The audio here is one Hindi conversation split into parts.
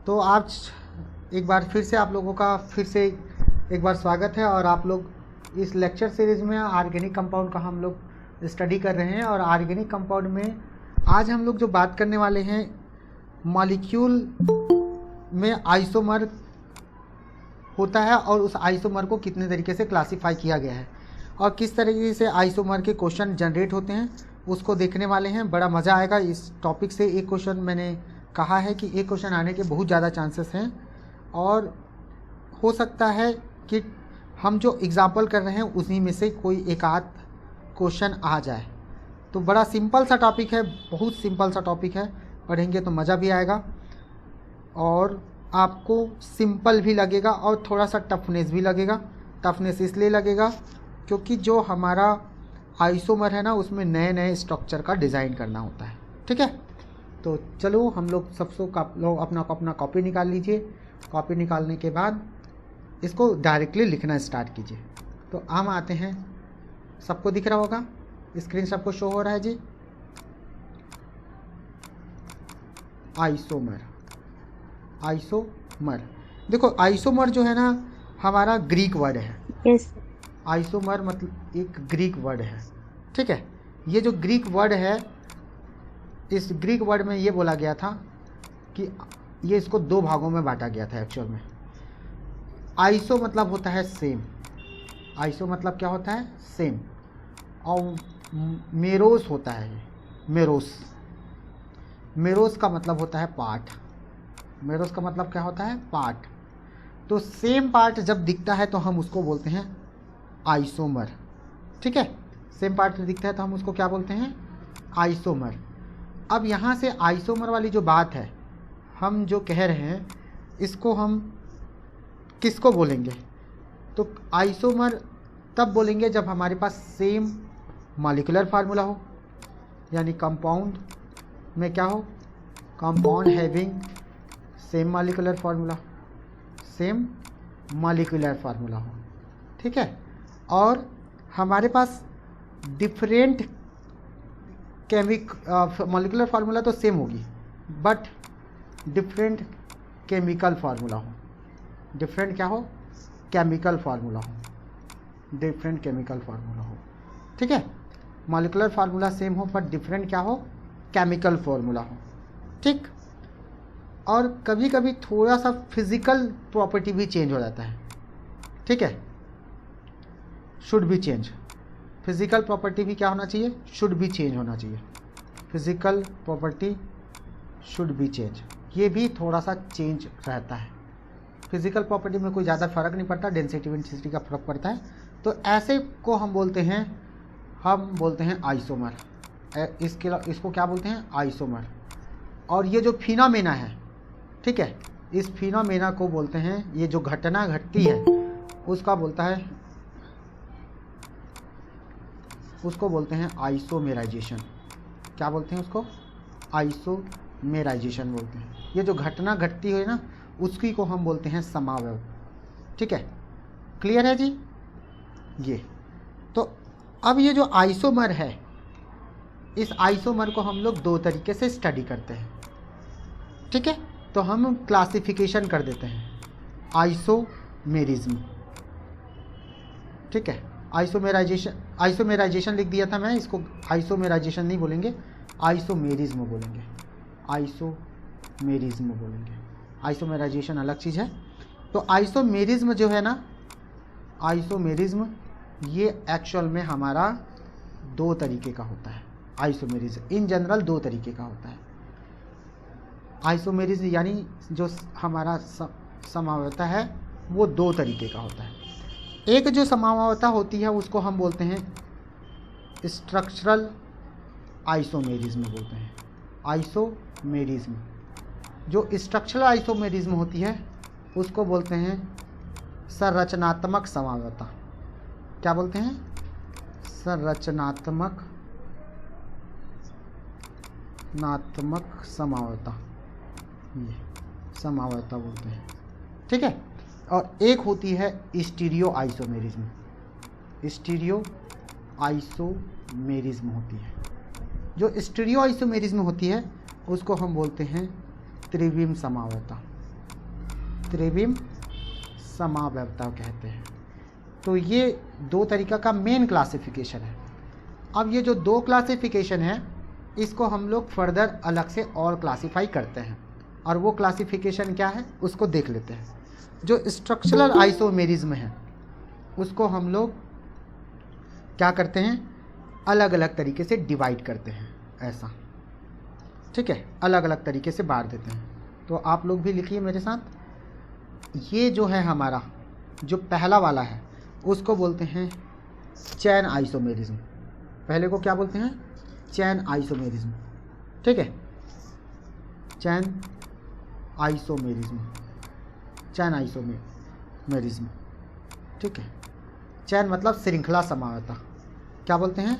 तो आज एक बार फिर से आप लोगों का फिर से एक बार स्वागत है। और आप लोग इस लेक्चर सीरीज़ में ऑर्गेनिक कंपाउंड का हम लोग स्टडी कर रहे हैं। और ऑर्गेनिक कंपाउंड में आज हम लोग जो बात करने वाले हैं, मॉलिक्यूल में आइसोमर होता है और उस आइसोमर को कितने तरीके से क्लासीफाई किया गया है और किस तरीके से आइसोमर के क्वेश्चन जनरेट होते हैं उसको देखने वाले हैं। बड़ा मज़ा आएगा इस टॉपिक से। एक क्वेश्चन मैंने कहा है कि एक क्वेश्चन आने के बहुत ज़्यादा चांसेस हैं और हो सकता है कि हम जो एग्जाम्पल कर रहे हैं उसी में से कोई एक आध क्वेश्चन आ जाए। तो बड़ा सिंपल सा टॉपिक है, बहुत सिंपल सा टॉपिक है, पढ़ेंगे तो मज़ा भी आएगा और आपको सिंपल भी लगेगा और थोड़ा सा टफनेस भी लगेगा। टफनेस इसलिए लगेगा क्योंकि जो हमारा आइसोमर है ना, उसमें नए नए स्ट्रक्चर का डिज़ाइन करना होता है। ठीक है, तो चलो हम लोग सबसे अपना कॉपी निकाल लीजिए। कॉपी निकालने के बाद इसको डायरेक्टली लिखना स्टार्ट कीजिए। तो हम आते हैं, सबको दिख रहा होगा, स्क्रीन सबको शो हो रहा है जी। आइसोमर देखो, आइसोमर जो है ना हमारा ग्रीक वर्ड है। यस। आइसोमर मतलब एक ग्रीक वर्ड है। ठीक है, ये जो ग्रीक वर्ड है, इस ग्रीक वर्ड में ये बोला गया था कि ये इसको दो भागों में बांटा गया था एक्चुअल में। आइसो मतलब होता है सेम। आइसो मतलब क्या होता है? सेम। और मेरोस होता है, मेरोस का मतलब होता है पार्ट। मेरोस का मतलब क्या होता है? पार्ट। तो सेम पार्ट जब दिखता है तो हम उसको बोलते हैं आइसोमर। ठीक है, सेम पार्ट दिखता है तो हम उसको क्या बोलते हैं? आइसोमर। अब यहाँ से आइसोमर वाली जो बात है, हम जो कह रहे हैं, इसको हम किसको बोलेंगे? तो आइसोमर तब बोलेंगे जब हमारे पास सेम मॉलिक्यूलर फार्मूला हो, यानी कंपाउंड में क्या हो? Compound having same molecular formula हो। ठीक है, और हमारे पास डिफरेंट मॉलिक्यूलर फार्मूला तो सेम होगी, बट डिफरेंट केमिकल फार्मूला हो। डिफरेंट क्या हो? केमिकल फार्मूला हो। डिफरेंट केमिकल फार्मूला हो। ठीक है, मॉलिक्यूलर फार्मूला सेम हो पर डिफरेंट क्या हो? केमिकल फार्मूला हो। ठीक, और कभी कभी थोड़ा सा फिजिकल प्रॉपर्टी भी चेंज हो जाता है। ठीक है, should be change. Physical property भी क्या होना चाहिए? शुड बी चेंज होना चाहिए। Physical property should be change, ये भी थोड़ा सा चेंज रहता है। फिजिकल प्रॉपर्टी में कोई ज़्यादा फर्क नहीं पड़ता, डेंसिटी वेंसिटी का फर्क पड़ता है। तो ऐसे को हम बोलते हैं आइसोमर। इसको क्या बोलते हैं? आइसोमर। और ये जो फिनोमेना है, ठीक है, इस फिनोमेना को बोलते हैं, ये जो घटना घटती है उसको बोलते हैं आइसोमेराइजेशन। क्या बोलते हैं उसको? आइसोमेराइजेशन बोलते हैं। ये जो घटना घटती है ना, उसकी को हम बोलते हैं समावयव। ठीक है, क्लियर है जी ये? तो अब ये जो आइसोमर है, इस आइसोमर को हम लोग दो तरीके से स्टडी करते हैं। ठीक है, तो हम क्लासिफिकेशन कर देते हैं आइसोमेरिज्म। ठीक है, आइसोमेराइजेशन लिख दिया था मैं, इसको आइसोमेराइजेशन नहीं बोलेंगे, आइसोमेरिज्म बोलेंगे। आइसोमेराइजेशन अलग चीज़ है। तो आइसोमेरिज्म जो है ना, आइसोमेरिज्म ये एक्चुअल में हमारा दो तरीके का होता है। आइसोमेरिज्म इन जनरल दो तरीके का होता है। आइसोमेरिज्म यानी जो हमारा समावयवता है वो दो तरीके का होता है। एक जो समावयवता होती है उसको हम बोलते हैं स्ट्रक्चरल आइसोमेरिज्म बोलते हैं। आइसोमेरिज्म जो स्ट्रक्चरल आइसोमेरिज्म होती है उसको बोलते हैं संरचनात्मक समावयवता। क्या बोलते हैं? संरचनात्मक समावयवता, ये समावयवता बोलते हैं। ठीक है, और एक होती है स्टीरियो आइसोमेरिज्म। स्टीरियो आइसोमेरिज्म होती है। जो स्टीरियो आइसोमेरिज्म होती है उसको हम बोलते हैं त्रिविम समावयवता। त्रिविम समावयवता कहते हैं। तो ये दो तरीका का मेन क्लासिफिकेशन है। अब ये जो दो क्लासिफिकेशन है इसको हम लोग फर्दर अलग से और क्लासीफाई करते हैं, और वो क्लासिफिकेशन क्या है उसको देख लेते हैं। जो स्ट्रक्चरल आइसोमेरिज्म है उसको हम लोग क्या करते हैं, अलग अलग तरीके से डिवाइड करते हैं, ऐसा, ठीक है, अलग अलग तरीके से बांट देते हैं। तो आप लोग भी लिखिए मेरे साथ। ये जो है हमारा जो पहला वाला है उसको बोलते हैं चैन आइसोमेरिज्म। पहले को क्या बोलते हैं, चैन आइसोमेरिज्म, ठीक है, चैन आइसोमेरिज्म, चैन आइसोमेरिज्म, ठीक है। चैन मतलब श्रृंखला समावयवता, क्या बोलते हैं,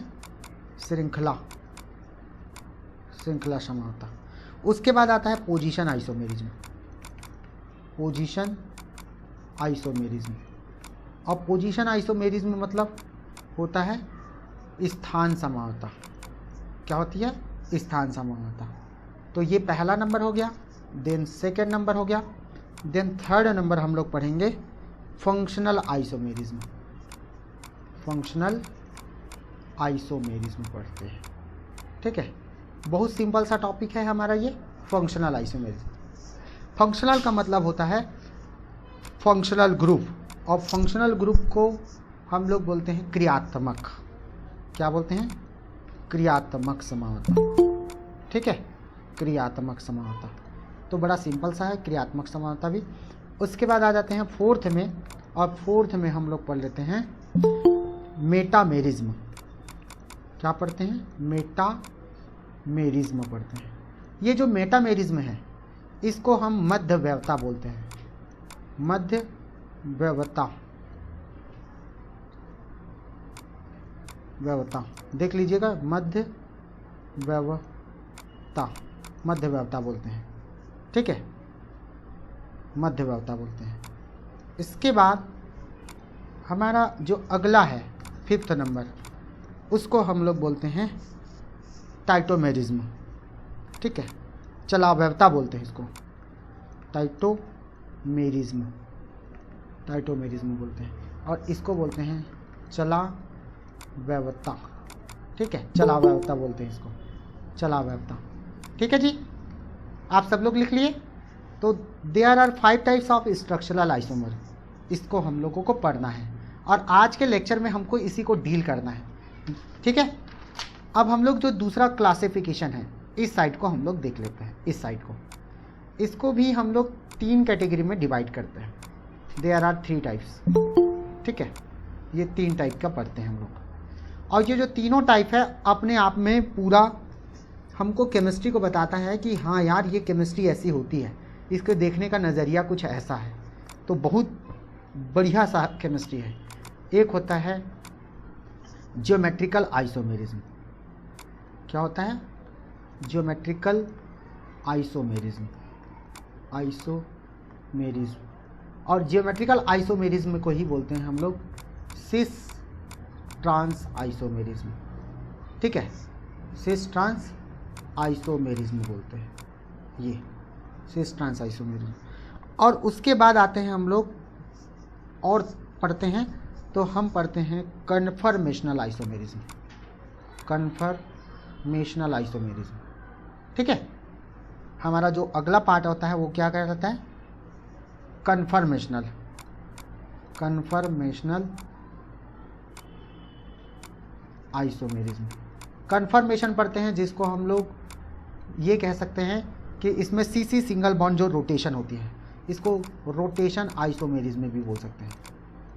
श्रृंखला समावयवता। उसके बाद आता है पोजीशन आइसोमेरिज्म, पोजीशन आइसोमेरिज्म। और पोजीशन आइसोमेरिज्म मतलब होता है स्थान समावयवता। क्या होती है, स्थान समावयवता। तो ये पहला नंबर हो गया, देन सेकेंड नंबर हो गया, देन थर्ड नंबर हम लोग पढ़ेंगे फंक्शनल आइसोमेरिज्म। फंक्शनल आइसोमेरिज्म पढ़ते हैं, ठीक है। बहुत सिंपल सा टॉपिक है हमारा ये फंक्शनल आइसोमेरिज्म। फंक्शनल का मतलब होता है फंक्शनल ग्रुप, और फंक्शनल ग्रुप को हम लोग बोलते हैं क्रियात्मक। क्या बोलते हैं, क्रियात्मक समावयवता, ठीक है, क्रियात्मक समावयवता। तो बड़ा सिंपल सा है क्रियात्मक समावयवता भी। उसके बाद आ जाते हैं फोर्थ में, और फोर्थ में हम लोग पढ़ लेते हैं मेटामेरिज्म। क्या पढ़ते हैं, मेटामेरिज्म पढ़ते हैं। ये जो मेटामेरिज्म है इसको हम मध्यवयवता बोलते हैं, मध्यवयवता, देख लीजिएगा, मध्यवयवता बोलते हैं, ठीक है, मध्यवयवता बोलते हैं। इसके बाद हमारा जो अगला है फिफ्थ नंबर, उसको हम लोग बोलते हैं टाइटोमेरिज्म, ठीक है, चलावयवता बोलते हैं इसको, टाइटोमेरिज्म बोलते हैं। और इसको बोलते हैं चलावयवता, ठीक है, चलावयवता बोलते हैं इसको, चलावयवता, ठीक है जी। आप सब लोग लिख लिए। तो there are 5 types of structural isomer, इसको हम लोगों को पढ़ना है, और आज के लेक्चर में हमको इसी को डील करना है, ठीक है। अब हम लोग जो दूसरा क्लासिफिकेशन है इस साइड को हम लोग देख लेते हैं। इस साइड को, इसको भी हम लोग 3 कैटेगरी में डिवाइड करते हैं। देयर आर 3 टाइप्स, ठीक है, ये 3 टाइप का पढ़ते हैं हम लोग। और ये जो तीनों टाइप है अपने आप में पूरा हमको केमिस्ट्री को बताता है कि हाँ यार ये केमिस्ट्री ऐसी होती है, इसको देखने का नज़रिया कुछ ऐसा है। तो बहुत बढ़िया सा केमिस्ट्री है। एक होता है ज्योमेट्रिकल आइसोमेरिज्म। क्या होता है, ज्योमेट्रिकल आइसोमेरिज्म, और ज्योमेट्रिकल आइसोमेरिज्म को ही बोलते हैं हम लोग सिस ट्रांस आइसोमेरिज्म, ठीक है, सिस ट्रांस आइसोमेरिज्म बोलते हैं, ये सिस ट्रांस आइसोमेरिज्म। और उसके बाद आते हैं हम लोग और पढ़ते हैं, तो हम पढ़ते हैं कन्फर्मेशनल आइसोमेरिज्म, कन्फर्मेशनल आइसोमेरिज्म, ठीक है। हमारा जो अगला पार्ट होता है वो क्या कहलाता है, कन्फर्मेशनल आइसोमेरिज्म। कन्फर्मेशन पढ़ते हैं जिसको हम लोग ये कह सकते हैं कि इसमें सीसी सिंगल बॉन्ड जो रोटेशन होती है, इसको रोटेशन आइसोमेरिज्म भी बोल सकते हैं,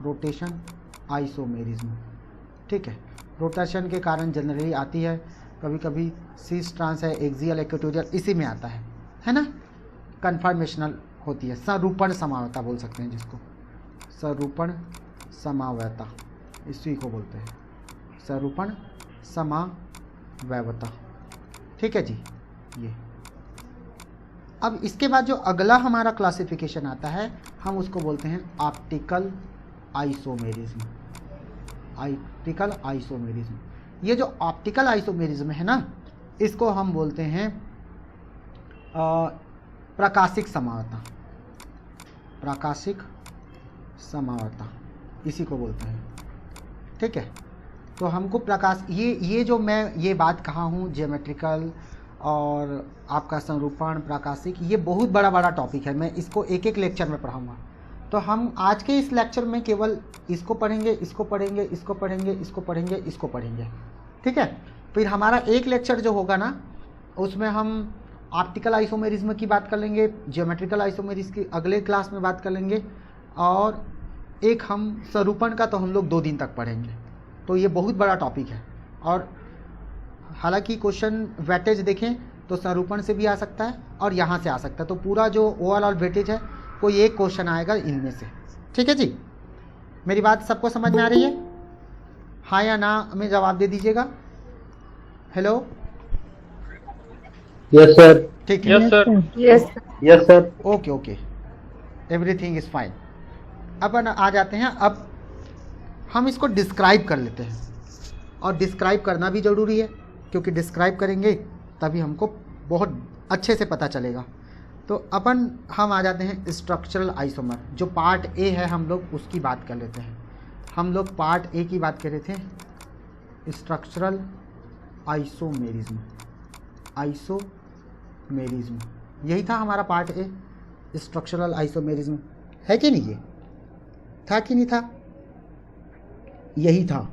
रोटेशन आइसोमेरिज्म, ठीक है। रोटेशन के कारण जनरली आती है, कभी कभी सिस ट्रांस है, एक्सियल, इक्वेटोरियल, इसी में आता है ना। कन्फर्मेशनल होती है, सरूपण समावयवता बोल सकते हैं जिसको, सरूपण समावयवता, इसी को बोलते हैं सरूपण समावयवता, ठीक है जी। ये अब इसके बाद जो अगला हमारा क्लासिफिकेशन आता है हम उसको बोलते हैं ऑप्टिकल आइसोमेरिज्म, ऑप्टिकल आइसोमेरिज्म। ये जो ऑप्टिकल आइसोमेरिज्म है ना, इसको हम बोलते हैं प्रकाशिक समावयवता, प्राकाशिक समावता, इसी को बोलते हैं। ठीक है, तो हमको प्रकाश, ये जो मैं ये बात कहा हूँ ज्योमेट्रिकल और आपका संरूपण प्राकाशिक, ये बहुत बड़ा टॉपिक है, मैं इसको एक एक लेक्चर में पढ़ाऊँगा। तो हम आज के इस लेक्चर में केवल इसको पढ़ेंगे, इसको पढ़ेंगे, इसको पढ़ेंगे, इसको पढ़ेंगे, इसको पढ़ेंगे। ठीक है, फिर हमारा एक लेक्चर जो होगा ना, उसमें हम ऑप्टिकल आइसोमेरिज्म की बात कर लेंगे, ज्योमेट्रिकल आइसोमेरिज्म की अगले क्लास में बात कर लेंगे, और एक हम स्वरूपण का तो हम लोग 2 दिन तक पढ़ेंगे। तो ये बहुत बड़ा टॉपिक है, और हालांकि क्वेश्चन वेटेज देखें तो स्वरूपण से भी आ सकता है और यहाँ से आ सकता है, तो पूरा जो ओवरऑल वेटेज है कोई एक क्वेश्चन आएगा इनमें से। ठीक है जी, मेरी बात सबको समझ में आ रही है? हाँ या ना में जवाब दे दीजिएगा। Hello, yes sir. ठीक है, yes sir. Yes sir. Okay, everything is fine. अब आ जाते हैं, अब हम इसको डिस्क्राइब कर लेते हैं, और डिस्क्राइब करना भी ज़रूरी है, क्योंकि डिस्क्राइब करेंगे तभी हमको बहुत अच्छे से पता चलेगा। तो हम आ जाते हैं स्ट्रक्चरल आइसोमर, जो पार्ट ए है हम लोग उसकी बात कर लेते हैं। हम लोग पार्ट ए की बात कर रहे थे, स्ट्रक्चरल आइसोमेरिज्म, यही था हमारा पार्ट ए, स्ट्रक्चरल आइसोमेरिज्म, है कि नहीं? ये था कि नहीं था? यही था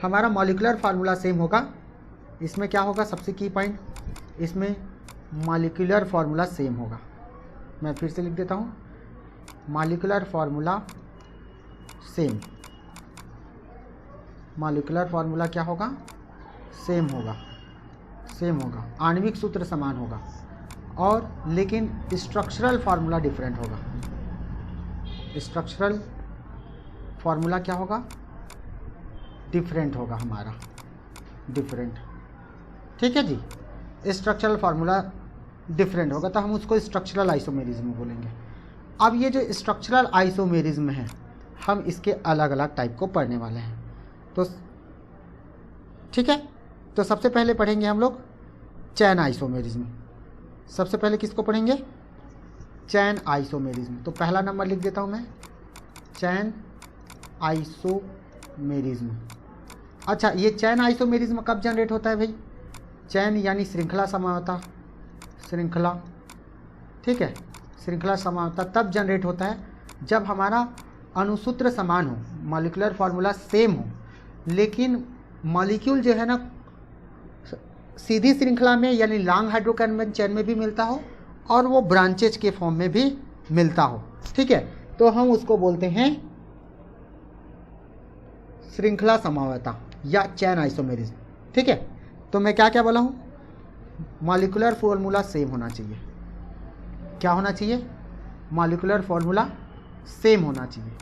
हमारा। मॉलिक्यूलर फार्मूला सेम होगा, इसमें क्या होगा, सबसे की पॉइंट, इसमें मॉलिक्यूलर फार्मूला सेम होगा। मैं फिर से लिख देता हूँ, molecular formula same, molecular formula क्या होगा, सेम होगा, आणविक सूत्र समान होगा, और लेकिन स्ट्रक्चरल फार्मूला डिफरेंट होगा। स्ट्रक्चरल फार्मूला क्या होगा, डिफरेंट होगा हमारा, डिफरेंट। ठीक है जी, स्ट्रक्चरल फार्मूला डिफरेंट होगा, तो हम उसको स्ट्रक्चरल आइसोमेरिज्म बोलेंगे। अब ये जो स्ट्रक्चरल आइसोमेरिज्म है, हम इसके अलग अलग टाइप को पढ़ने वाले हैं। तो ठीक है, तो सबसे पहले पढ़ेंगे हम लोग चैन आइसोमेरिज्म। सबसे पहले किसको पढ़ेंगे, चैन आइसोमेरिज्म। तो पहला नंबर लिख देता हूँ मैं, चैन आइसोमेरिज्म। अच्छा, ये चैन आइसोमेरिज्म कब जनरेट होता है भाई? चैन यानी श्रृंखला समावता, श्रृंखला, ठीक है, श्रृंखला समावता तब जनरेट होता है जब हमारा अणुसूत्र समान हो, मॉलिक्यूलर फार्मूला सेम हो, लेकिन मॉलिक्यूल जो है ना सीधी श्रृंखला में यानी लॉन्ग हाइड्रोकार्बन चैन में भी मिलता हो, और वो ब्रांचेज के फॉर्म में भी मिलता हो। ठीक है, तो हम उसको बोलते हैं श्रृंखला समावता या चैन आइसोमेरिज्म। ठीक है, तो मैं क्या क्या बोला हूँ, मॉलिक्यूलर फार्मूला सेम होना चाहिए। क्या होना चाहिए? मॉलिक्यूलर फार्मूला सेम होना चाहिए,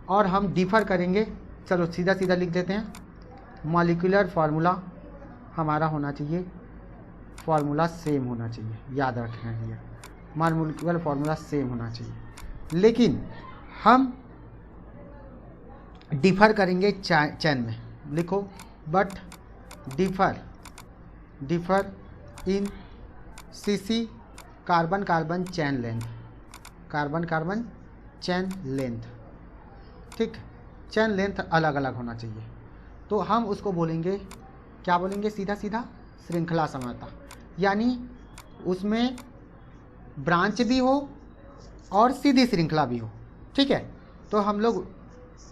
और हम डिफर करेंगे। चलो सीधा सीधा लिख देते हैं, मॉलिक्यूलर फार्मूला हमारा होना चाहिए, फार्मूला सेम होना चाहिए, याद रखना है, ये मॉलिक्यूलर फार्मूला सेम होना चाहिए। लेकिन हम डिफर करेंगे चैन में, लिखो, but differ in CC carbon carbon chain length, carbon carbon chain length. ठीक, चैन लेंथ अलग अलग होना चाहिए। तो हम उसको बोलेंगे, क्या बोलेंगे, सीधा सीधा श्रृंखला समावता, यानी उसमें ब्रांच भी हो और सीधी श्रृंखला भी हो। ठीक है, तो हम लोग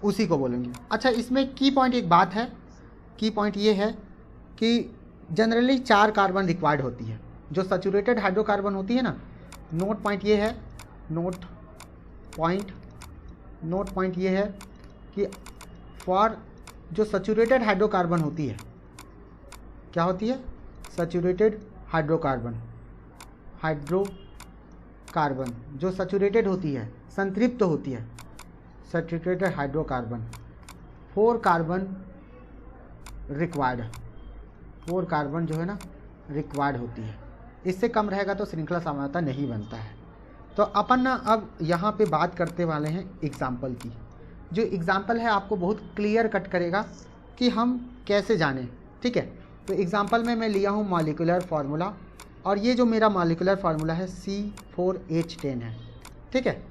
उसी को बोलेंगे। अच्छा, इसमें की पॉइंट एक बात है, की पॉइंट ये है कि जनरली 4 कार्बन रिक्वायर्ड होती है। जो सैचुरेटेड हाइड्रोकार्बन होती है ना, नोट पॉइंट ये है, नोट पॉइंट ये है कि फॉर जो सैचुरेटेड हाइड्रोकार्बन होती है, क्या होती है, सैचुरेटेड हाइड्रोकार्बन जो सैचुरेटेड होती है, संतृप्त होती है, saturated hydrocarbon 4 carbon required, 4 carbon जो है ना रिक्वायर्ड होती है। इससे कम रहेगा तो श्रृंखला समावता नहीं बनता है। तो अपन ना अब यहाँ पे बात करते वाले हैं एग्जाम्पल की। जो एग्जाम्पल है आपको बहुत क्लियर कट करेगा कि हम कैसे जानें। ठीक है, तो एग्जाम्पल में मैं लिया हूँ मॉलिक्यूलर फार्मूला, और ये जो मेरा मॉलिक्यूलर फार्मूला है C4H10 है। ठीक है,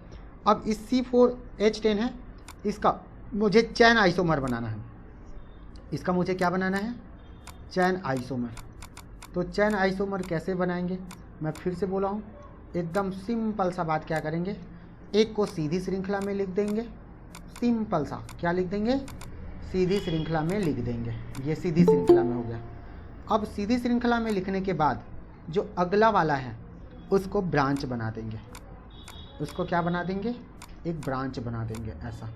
अब इस C4H10 है, इसका मुझे चैन आइसोमर बनाना है। इसका मुझे क्या बनाना है? चैन आइसोमर। तो चैन आइसोमर कैसे बनाएंगे? मैं फिर से बोला हूँ, एकदम सिंपल सा बात क्या करेंगे, एक को सीधी श्रृंखला में लिख देंगे। सिंपल सा क्या लिख देंगे? सीधी श्रृंखला में लिख देंगे। ये सीधी श्रृंखला में हो गया। अब सीधी श्रृंखला में लिखने के बाद जो अगला वाला है उसको ब्रांच बना देंगे। उसको क्या बना देंगे? एक ब्रांच बना देंगे। ऐसा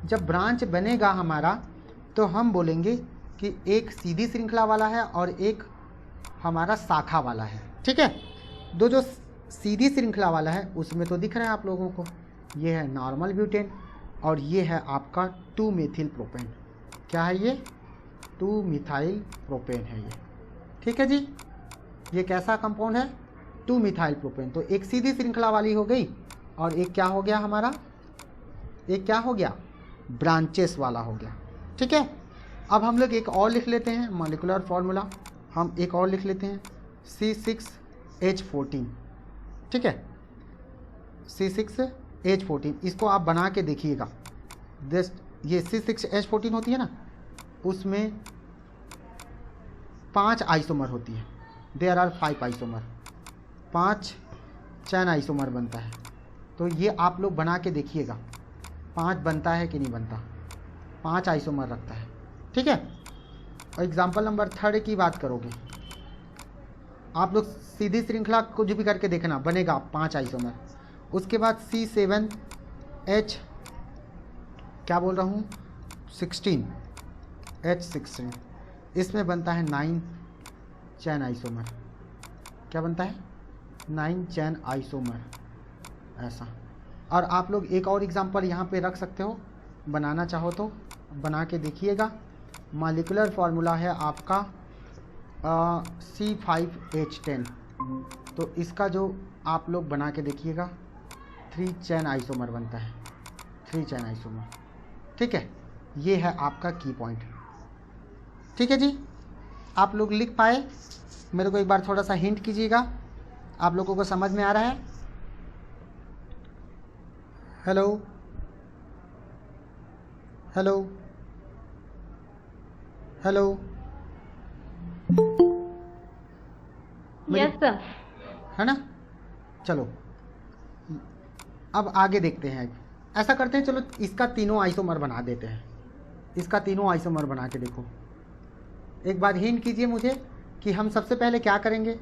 जब ब्रांच बनेगा हमारा तो हम बोलेंगे कि एक सीधी श्रृंखला वाला है और एक हमारा शाखा वाला है। ठीक है, जो सीधी श्रृंखला वाला है उसमें तो दिख रहा है आप लोगों को, ये है नॉर्मल ब्यूटेन और ये है आपका 2 मिथाइल प्रोपेन। क्या है ये? 2 मिथाइल प्रोपेन है ये। ठीक है जी, ये कैसा कंपाउंड है? 2 मिथाइल प्रोपेन। तो एक सीधी श्रृंखला वाली हो गई और एक क्या हो गया हमारा? एक क्या हो गया? ब्रांचेस वाला हो गया। ठीक है, अब हम लोग एक और लिख लेते हैं मॉलिक्यूलर फार्मूला। हम एक और लिख लेते हैं C6H14। ठीक है, C6H14 इसको आप बना के देखिएगा। ये C6H14 होती है ना, उसमें 5 आइसोमर होती है। There are 5 isomer, 5 chain isomer बनता है। तो ये आप लोग बना के देखिएगा 5 बनता है कि नहीं बनता। 5 आइसोमर रखता है। ठीक है, और एग्जाम्पल नंबर 3 की बात करोगे आप लोग, सीधी श्रृंखला कुछ भी करके देखना, बनेगा 5 आइसोमर। उसके बाद C7H क्या बोल रहा हूँ 16H16, इसमें बनता है 9 चैन आइसोमर। क्या बनता है? 9 चैन आइसोमर। ऐसा। और आप लोग एक और एग्जांपल यहाँ पे रख सकते हो, बनाना चाहो तो बना के देखिएगा। मॉलिक्यूलर फार्मूला है आपका C5H10। तो इसका जो आप लोग बना के देखिएगा 3 चैन आइसोमर बनता है, 3 चैन आइसोमर। ठीक है, ये है आपका की पॉइंट। ठीक है जी, आप लोग लिख पाए? मेरे को एक बार थोड़ा सा हिंट कीजिएगा, आप लोगों को समझ में आ रहा है? Hello hello hello. Yes sir. है ना? चलो अब आगे देखते हैं। ऐसा करते हैं, चलो इसका तीनों आइसोमर बना देते हैं। इसका तीनों आइसोमर बना के देखो। एक बार हिंट कीजिए मुझे कि हम सबसे पहले क्या करेंगे।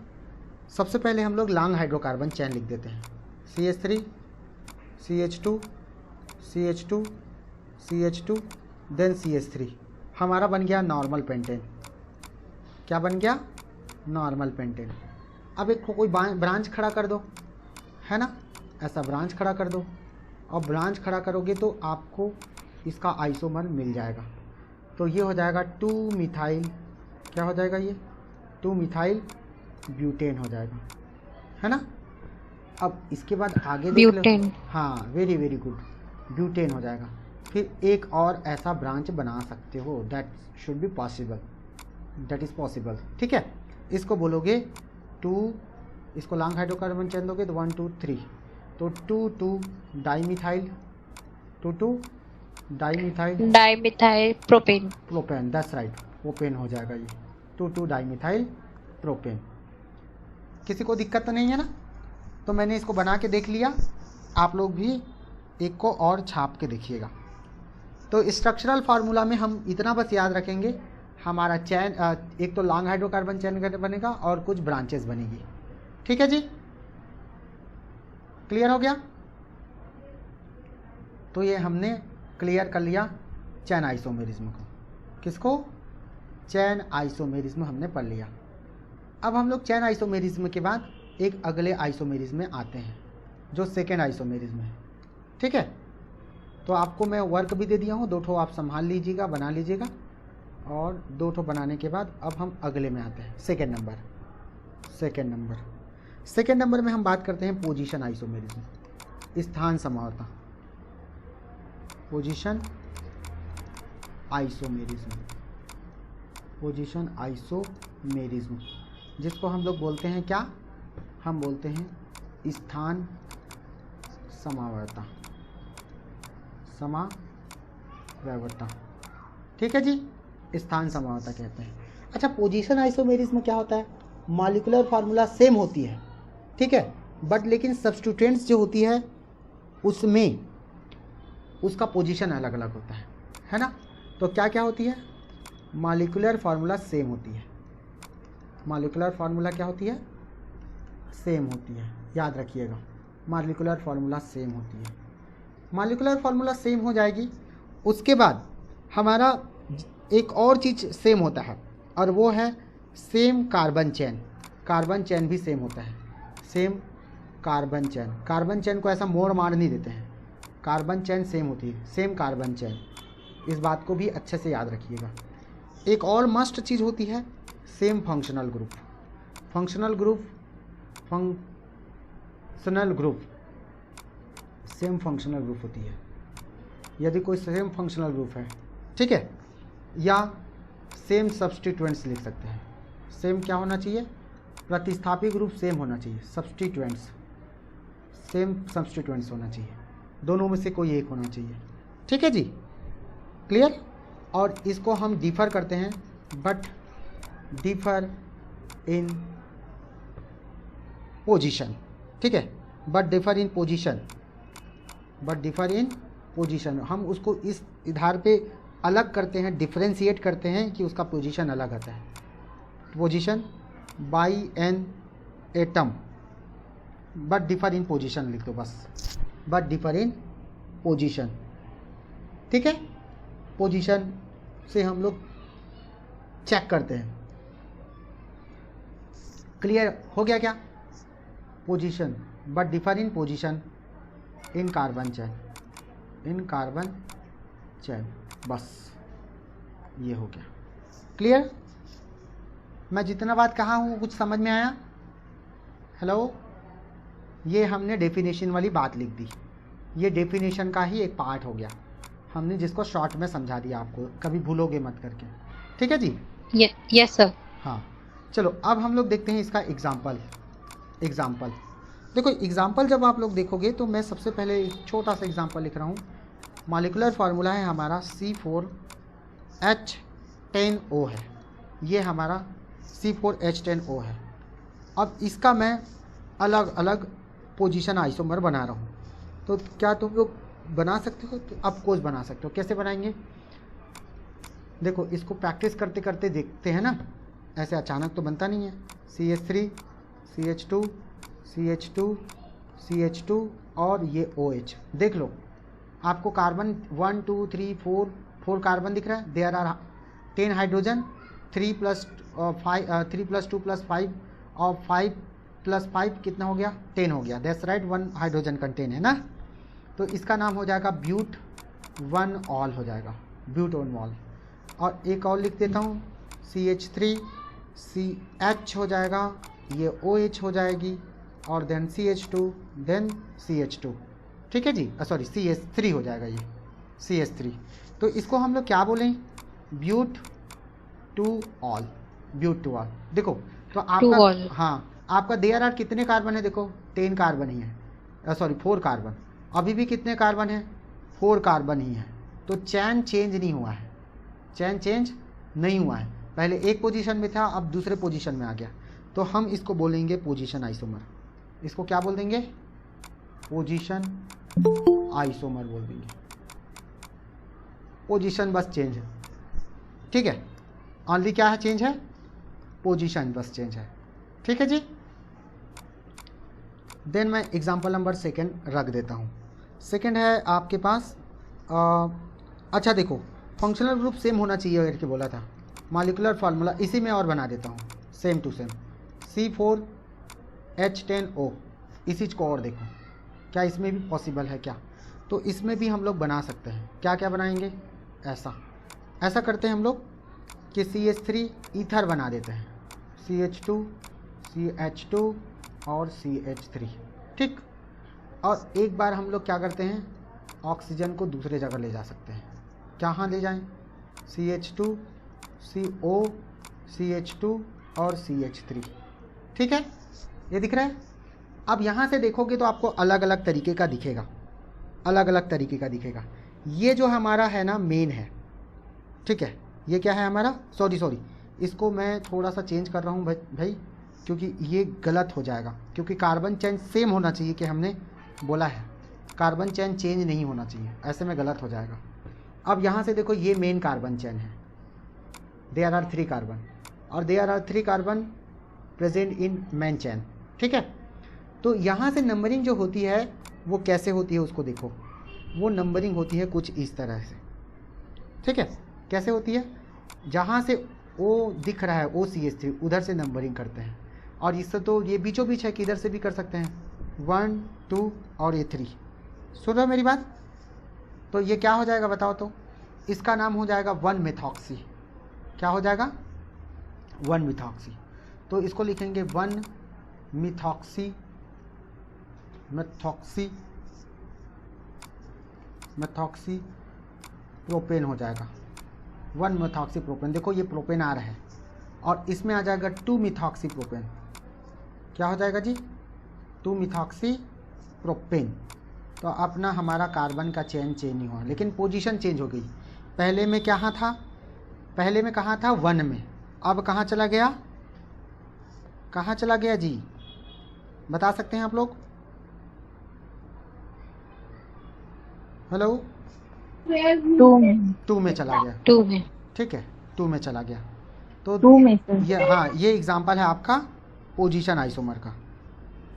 सबसे पहले हम लोग लॉन्ग हाइड्रोकार्बन चैन लिख देते हैं। CH3 CH2 CH2 CH2 then CH3। हमारा बन गया नॉर्मल पेंटेन। क्या बन गया? Normal pentane. अब एक कोई ब्रांच खड़ा कर दो, है ना? ऐसा ब्रांच खड़ा कर दो, और ब्रांच खड़ा करोगे तो आपको इसका आइसोमर मिल जाएगा। तो ये हो जाएगा 2 मिथाइल, क्या हो जाएगा ये? 2 मिथाइल ब्यूटेन हो जाएगा, है ना? अब इसके बाद आगे देख लो। हाँ, वेरी वेरी गुड, ब्यूटेन हो जाएगा। फिर एक और ऐसा ब्रांच बना सकते हो, that should be possible, that is possible. ठीक है, इसको बोलोगे 2, इसको लॉन्ग हाइड्रोकार्बन चेन दोगे तो 1 2 3, तो 2 dimethyl, 2 dimethyl propane, that's right, propane हो जाएगा ये 2 डाइमिथाइल प्रोपेन। किसी को दिक्कत तो नहीं है ना? तो मैंने इसको बना के देख लिया, आप लोग भी एक को और छाप के देखिएगा। तो स्ट्रक्चरल फार्मूला में हम इतना बस याद रखेंगे, हमारा चैन एक तो लॉन्ग हाइड्रोकार्बन चैन बनेगा और कुछ ब्रांचेस बनेगी। ठीक है जी, क्लियर हो गया? तो ये हमने क्लियर कर लिया चैन आइसोमेरिज्म को। किसको? चैन आइसोमेरिज्म हमने पढ़ लिया। अब हम लोग चैन आइसोमेरिज्म के बाद एक अगले आइसोमेरिज्म में आते हैं, जो सेकेंड आइसोमेरिज्म है। ठीक है, तो आपको मैं वर्क भी दे दिया हूँ, 2 ठो आप संभाल लीजिएगा, बना लीजिएगा। और 2 ठो बनाने के बाद अब हम अगले में आते हैं, सेकेंड नंबर में हम बात करते हैं पोजीशन आइसोमेरिज्म, स्थान समवर्ता। पोजीशन आइसोमेरिज्म, जिसको हम लोग बोलते हैं क्या? हम बोलते हैं स्थान समावर्ता। समावयवता, ठीक है जी, स्थान समावयवता कहते हैं। अच्छा, पोजीशन आइसोमेरिज्म में क्या होता है, मॉलिक्यूलर फार्मूला सेम होती है, ठीक है, बट लेकिन सब्स्टिट्यूएंट्स जो होती है उसमें उसका पोजीशन अलग अलग होता है ना। तो क्या क्या होती है, मॉलिक्यूलर फार्मूला सेम होती है, मॉलिक्यूलर फार्मूला क्या होती है, सेम होती है, याद रखिएगा, मॉलिक्यूलर फार्मूला सेम होती है। मॉलिक्यूलर फार्मूला सेम हो जाएगी, उसके बाद हमारा एक और चीज़ सेम होता है और वो है same carbon chain. Carbon chain भी सेम होता है, same carbon chain. Carbon chain को ऐसा मोड़ मार नहीं देते हैं, कार्बन चेन सेम होती है, सेम कार्बन चेन। इस बात को भी अच्छे से याद रखिएगा। एक और मस्ट चीज़ होती है same functional group. Functional group same functional group होती है। यदि कोई सेम फंक्शनल ग्रुप है, ठीक है, या सेम सब्स्टिट्यूएंट्स लिख सकते हैं। सेम क्या होना चाहिए, प्रतिस्थापी ग्रुप सेम होना चाहिए, सब्स्टिट्यूएंट्स सेम सब्स्टिट्यूएंट्स होना चाहिए, दोनों में से कोई एक होना चाहिए, ठीक है जी, क्लियर। और इसको हम डिफर करते हैं, बट डिफर इन पोजीशन, ठीक है, but differ in position, but differ in position. हम उसको इस आधार पे अलग करते हैं, डिफ्रेंशिएट करते हैं कि उसका पोजीशन अलग आता है। Position by an atom, but differ in position लिख दो बस, बट डिफर इन पोजीशन, ठीक है। पोजीशन से हम लोग चेक करते हैं, क्लियर हो गया क्या। Position but differ in position in carbon chain, in carbon chain, बस ये हो गया, क्लियर। मैं जितना बात कहा हूँ कुछ समझ में आया, हेलो। ये हमने डेफिनेशन वाली बात लिख दी, ये डेफिनेशन का ही एक पार्ट हो गया, हमने जिसको शॉर्ट में समझा दिया आपको, कभी भूलोगे मत करके, ठीक है जी। Yes sir. हाँ, चलो अब हम लोग देखते हैं इसका एग्जाम्पल। देखो एग्जाम्पल जब आप लोग देखोगे तो मैं सबसे पहले एक छोटा सा एग्जाम्पल लिख रहा हूँ। मॉलिक्यूलर फार्मूला है हमारा C4H10O है, ये हमारा C4H10O है। अब इसका मैं अलग अलग पोजीशन आइसोमर बना रहा हूँ, तो क्या तुम लोग बना सकते हो, तो ऑफ कोर्स बना सकते हो। कैसे बनाएंगे, देखो इसको प्रैक्टिस करते करते देखते हैं ना, ऐसे अचानक तो बनता नहीं है। CH3 CH2 CH2 CH2 और ये OH, देख लो आपको कार्बन 1 2 3 4 कार्बन दिख रहा है। देयर आर 10 हाइड्रोजन, 3 + 2 + 5 और 5 + 5 कितना हो गया, 10 हो गया। दैट्स राइट, 1 हाइड्रोजन कंटेन है ना, तो इसका नाम हो जाएगा ब्यूट 1 ऑल हो जाएगा, ब्यूट 1 ऑल। और एक और लिख देता हूँ CH3 CH हो जाएगा, ये OH हो जाएगी, और देन CH2 देन CH2, ठीक है जी, सॉरी CH3 हो जाएगा, ये CH3। तो इसको हम लोग क्या बोलें, ब्यूट 2 ऑल, ब्यूट 2 ऑल। देखो तो आपका, हाँ आपका देयर आर कितने कार्बन है, देखो 10 कार्बन ही है, सॉरी 4 कार्बन। अभी भी कितने कार्बन है, 4 कार्बन ही है। तो चैन चेंज नहीं हुआ है, चैन चेंज नहीं हुआ है, पहले एक पोजीशन में था अब दूसरे पोजीशन में आ गया, तो हम इसको बोलेंगे पोजीशन आइसोमर। इसको क्या बोल देंगे, पोजीशन आइसोमर बोल देंगे। पोजीशन बस चेंज है, ठीक है, ओनली क्या है चेंज है, पोजीशन बस चेंज है, ठीक है जी। देन मैं एग्जांपल नंबर 2 रख देता हूँ। 2 है आपके पास, अच्छा देखो फंक्शनल ग्रुप सेम होना चाहिए करके बोला था, मॉलिक्यूलर फार्मूला इसी में और बना देता हूँ सेम टू सेम, C4H10O। इसी चीज़ को और देखो क्या इसमें भी पॉसिबल है क्या, तो इसमें भी हम लोग बना सकते हैं। क्या क्या बनाएंगे, ऐसा करते हैं हम लोग कि CH3 ईथर बना देते हैं, CH2 CH2 और CH3, ठीक। और एक बार हम लोग क्या करते हैं, ऑक्सीजन को दूसरे जगह ले जा सकते हैं। कहाँ ले जाएं, CH2 CO CH2 और CH3, ठीक है, ये दिख रहा है। अब यहाँ से देखोगे तो आपको अलग अलग तरीके का दिखेगा, अलग अलग तरीके का दिखेगा। ये जो हमारा है ना मेन है, ठीक है, ये क्या है हमारा, सॉरी इसको मैं थोड़ा सा चेंज कर रहा हूँ भाई, क्योंकि ये गलत हो जाएगा, क्योंकि कार्बन चेन सेम होना चाहिए कि हमने बोला है, कार्बन चेन चेंज नहीं होना चाहिए, ऐसे में गलत हो जाएगा। अब यहाँ से देखो ये मेन कार्बन चेन है, देयर आर 3 कार्बन और there are 3 carbon present in main chain, ठीक है। तो यहाँ से नंबरिंग जो होती है वो कैसे होती है उसको देखो, वो नंबरिंग होती है कुछ इस तरह से, ठीक है। कैसे होती है, जहाँ से O दिख रहा है OCH3 उधर से नंबरिंग करते हैं, और इससे तो ये बीचों बीच है कि इधर से भी कर सकते हैं 1 2 और ये 3। सुन रहे हो मेरी बात? तो ये क्या हो जाएगा बताओ तो, इसका नाम हो जाएगा 1 मेथॉक्सी। क्या हो जाएगा? 1 मेथॉक्सी। तो इसको लिखेंगे 1 मेथॉक्सी प्रोपेन हो जाएगा, 1 मेथॉक्सी प्रोपेन। देखो ये प्रोपेन आ रहा है और इसमें आ जाएगा 2 मेथॉक्सी प्रोपेन। क्या हो जाएगा जी? 2 मेथॉक्सी प्रोपेन। तो अपना हमारा कार्बन का चेन चेंज नहीं हुआ, लेकिन पोजीशन चेंज हो गई। पहले में क्या था? पहले में कहाँ था? 1 में। अब कहाँ चला गया? कहाँ चला गया जी? बता सकते हैं आप लोग? हेलो? 2 में चला गया। 2 में, ठीक है, 2 में चला गया। तो 2 में सर। ये एग्जांपल है आपका पोजीशन आइसोमर का,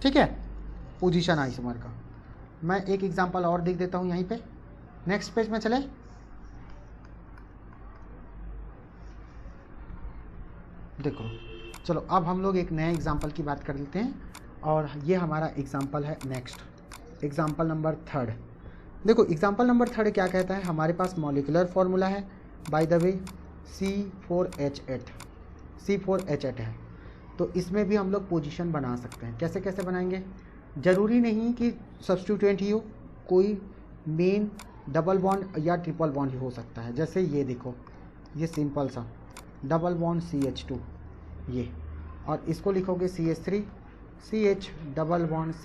ठीक है, पोजीशन आइसोमर का। मैं एक एग्जांपल और देख देता हूँ यहीं पे। नेक्स्ट पेज में चले। देखो चलो अब हम लोग एक नए एग्जांपल की बात कर लेते हैं, और ये हमारा एग्जांपल है नेक्स्ट, एग्जांपल नंबर 3। देखो एग्जांपल नंबर 3 क्या कहता है, हमारे पास मॉलिक्यूलर फॉर्मूला है बाय द वे C4H8 है। तो इसमें भी हम लोग पोजीशन बना सकते हैं। कैसे कैसे बनाएंगे? ज़रूरी नहीं कि सब्स्टिट्यूएंट ही हो, कोई मेन डबल बॉन्ड या ट्रिपल बॉन्ड ही हो सकता है। जैसे ये देखो, ये सिंपल सा डबल बॉन्ड CH2 ये, और इसको लिखोगे CH3 CH double bond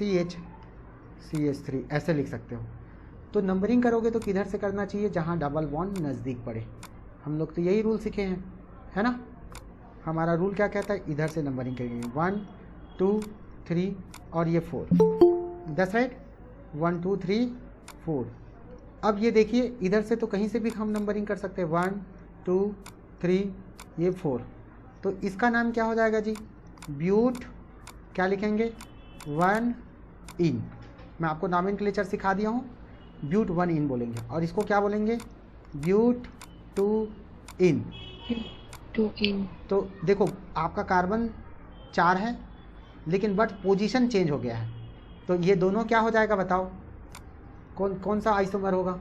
CH3 ऐसे लिख सकते हो। तो नंबरिंग करोगे तो किधर से करना चाहिए? जहाँ डबल बॉन्ड नज़दीक पड़े। हम लोग तो यही रूल सीखे हैं, है ना। हमारा रूल क्या कहता है? इधर से नंबरिंग करेंगे 1 2 3 और ये 4। That's right, 1 2 3 4। अब ये देखिए इधर से तो कहीं से भी हम नंबरिंग कर सकते हैं, 1 2 3 ये 4। तो इसका नाम क्या हो जाएगा जी? ब्यूट, क्या लिखेंगे? 1 इन। मैं आपको नॉमेनक्लेचर सिखा दिया हूँ, ब्यूट 1 इन बोलेंगे, और इसको क्या बोलेंगे? ब्यूट 2 इन। 2 इन। तो देखो आपका कार्बन 4 है, लेकिन बट पोजीशन चेंज हो गया है। तो ये दोनों क्या हो जाएगा बताओ? कौन सा आइसोमर होगा?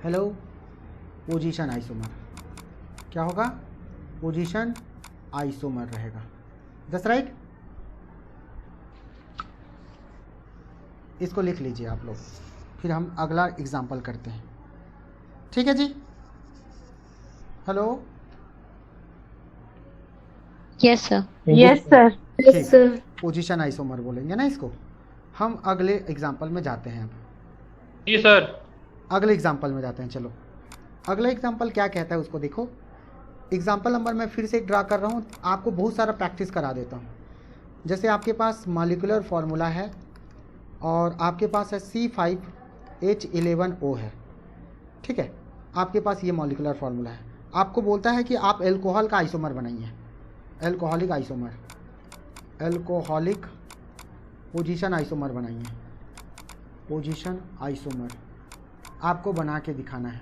हेलो? Position isomer. क्या होगा? पोजीशन आइसोमर रहेगा। That's right. इसको लिख लीजिए आप लोग, फिर हम अगला एग्जाम्पल करते हैं, ठीक है जी। Hello? Yes sir. Yes sir. ठीक, पोजीशन आइसोमर बोलेंगे ना इसको। हम अगले एग्जाम्पल में जाते हैं अब। जी सर। अगले एग्जाम्पल में जाते हैं। चलो अगला एग्जाम्पल क्या कहता है उसको देखो। एग्जाम्पल नंबर मैं फिर से ड्रा कर रहा हूँ, आपको बहुत सारा प्रैक्टिस करा देता हूँ। जैसे आपके पास मॉलिक्यूलर फार्मूला है और आपके पास है C5H11O है, ठीक है, आपके पास ये मॉलिक्यूलर फार्मूला है। आपको बोलता है कि आप एल्कोहल का आइसोमर बनाइए, alcoholic isomer, alcoholic position isomer बनाइए, पोजीशन आइसोमर आपको बना के दिखाना है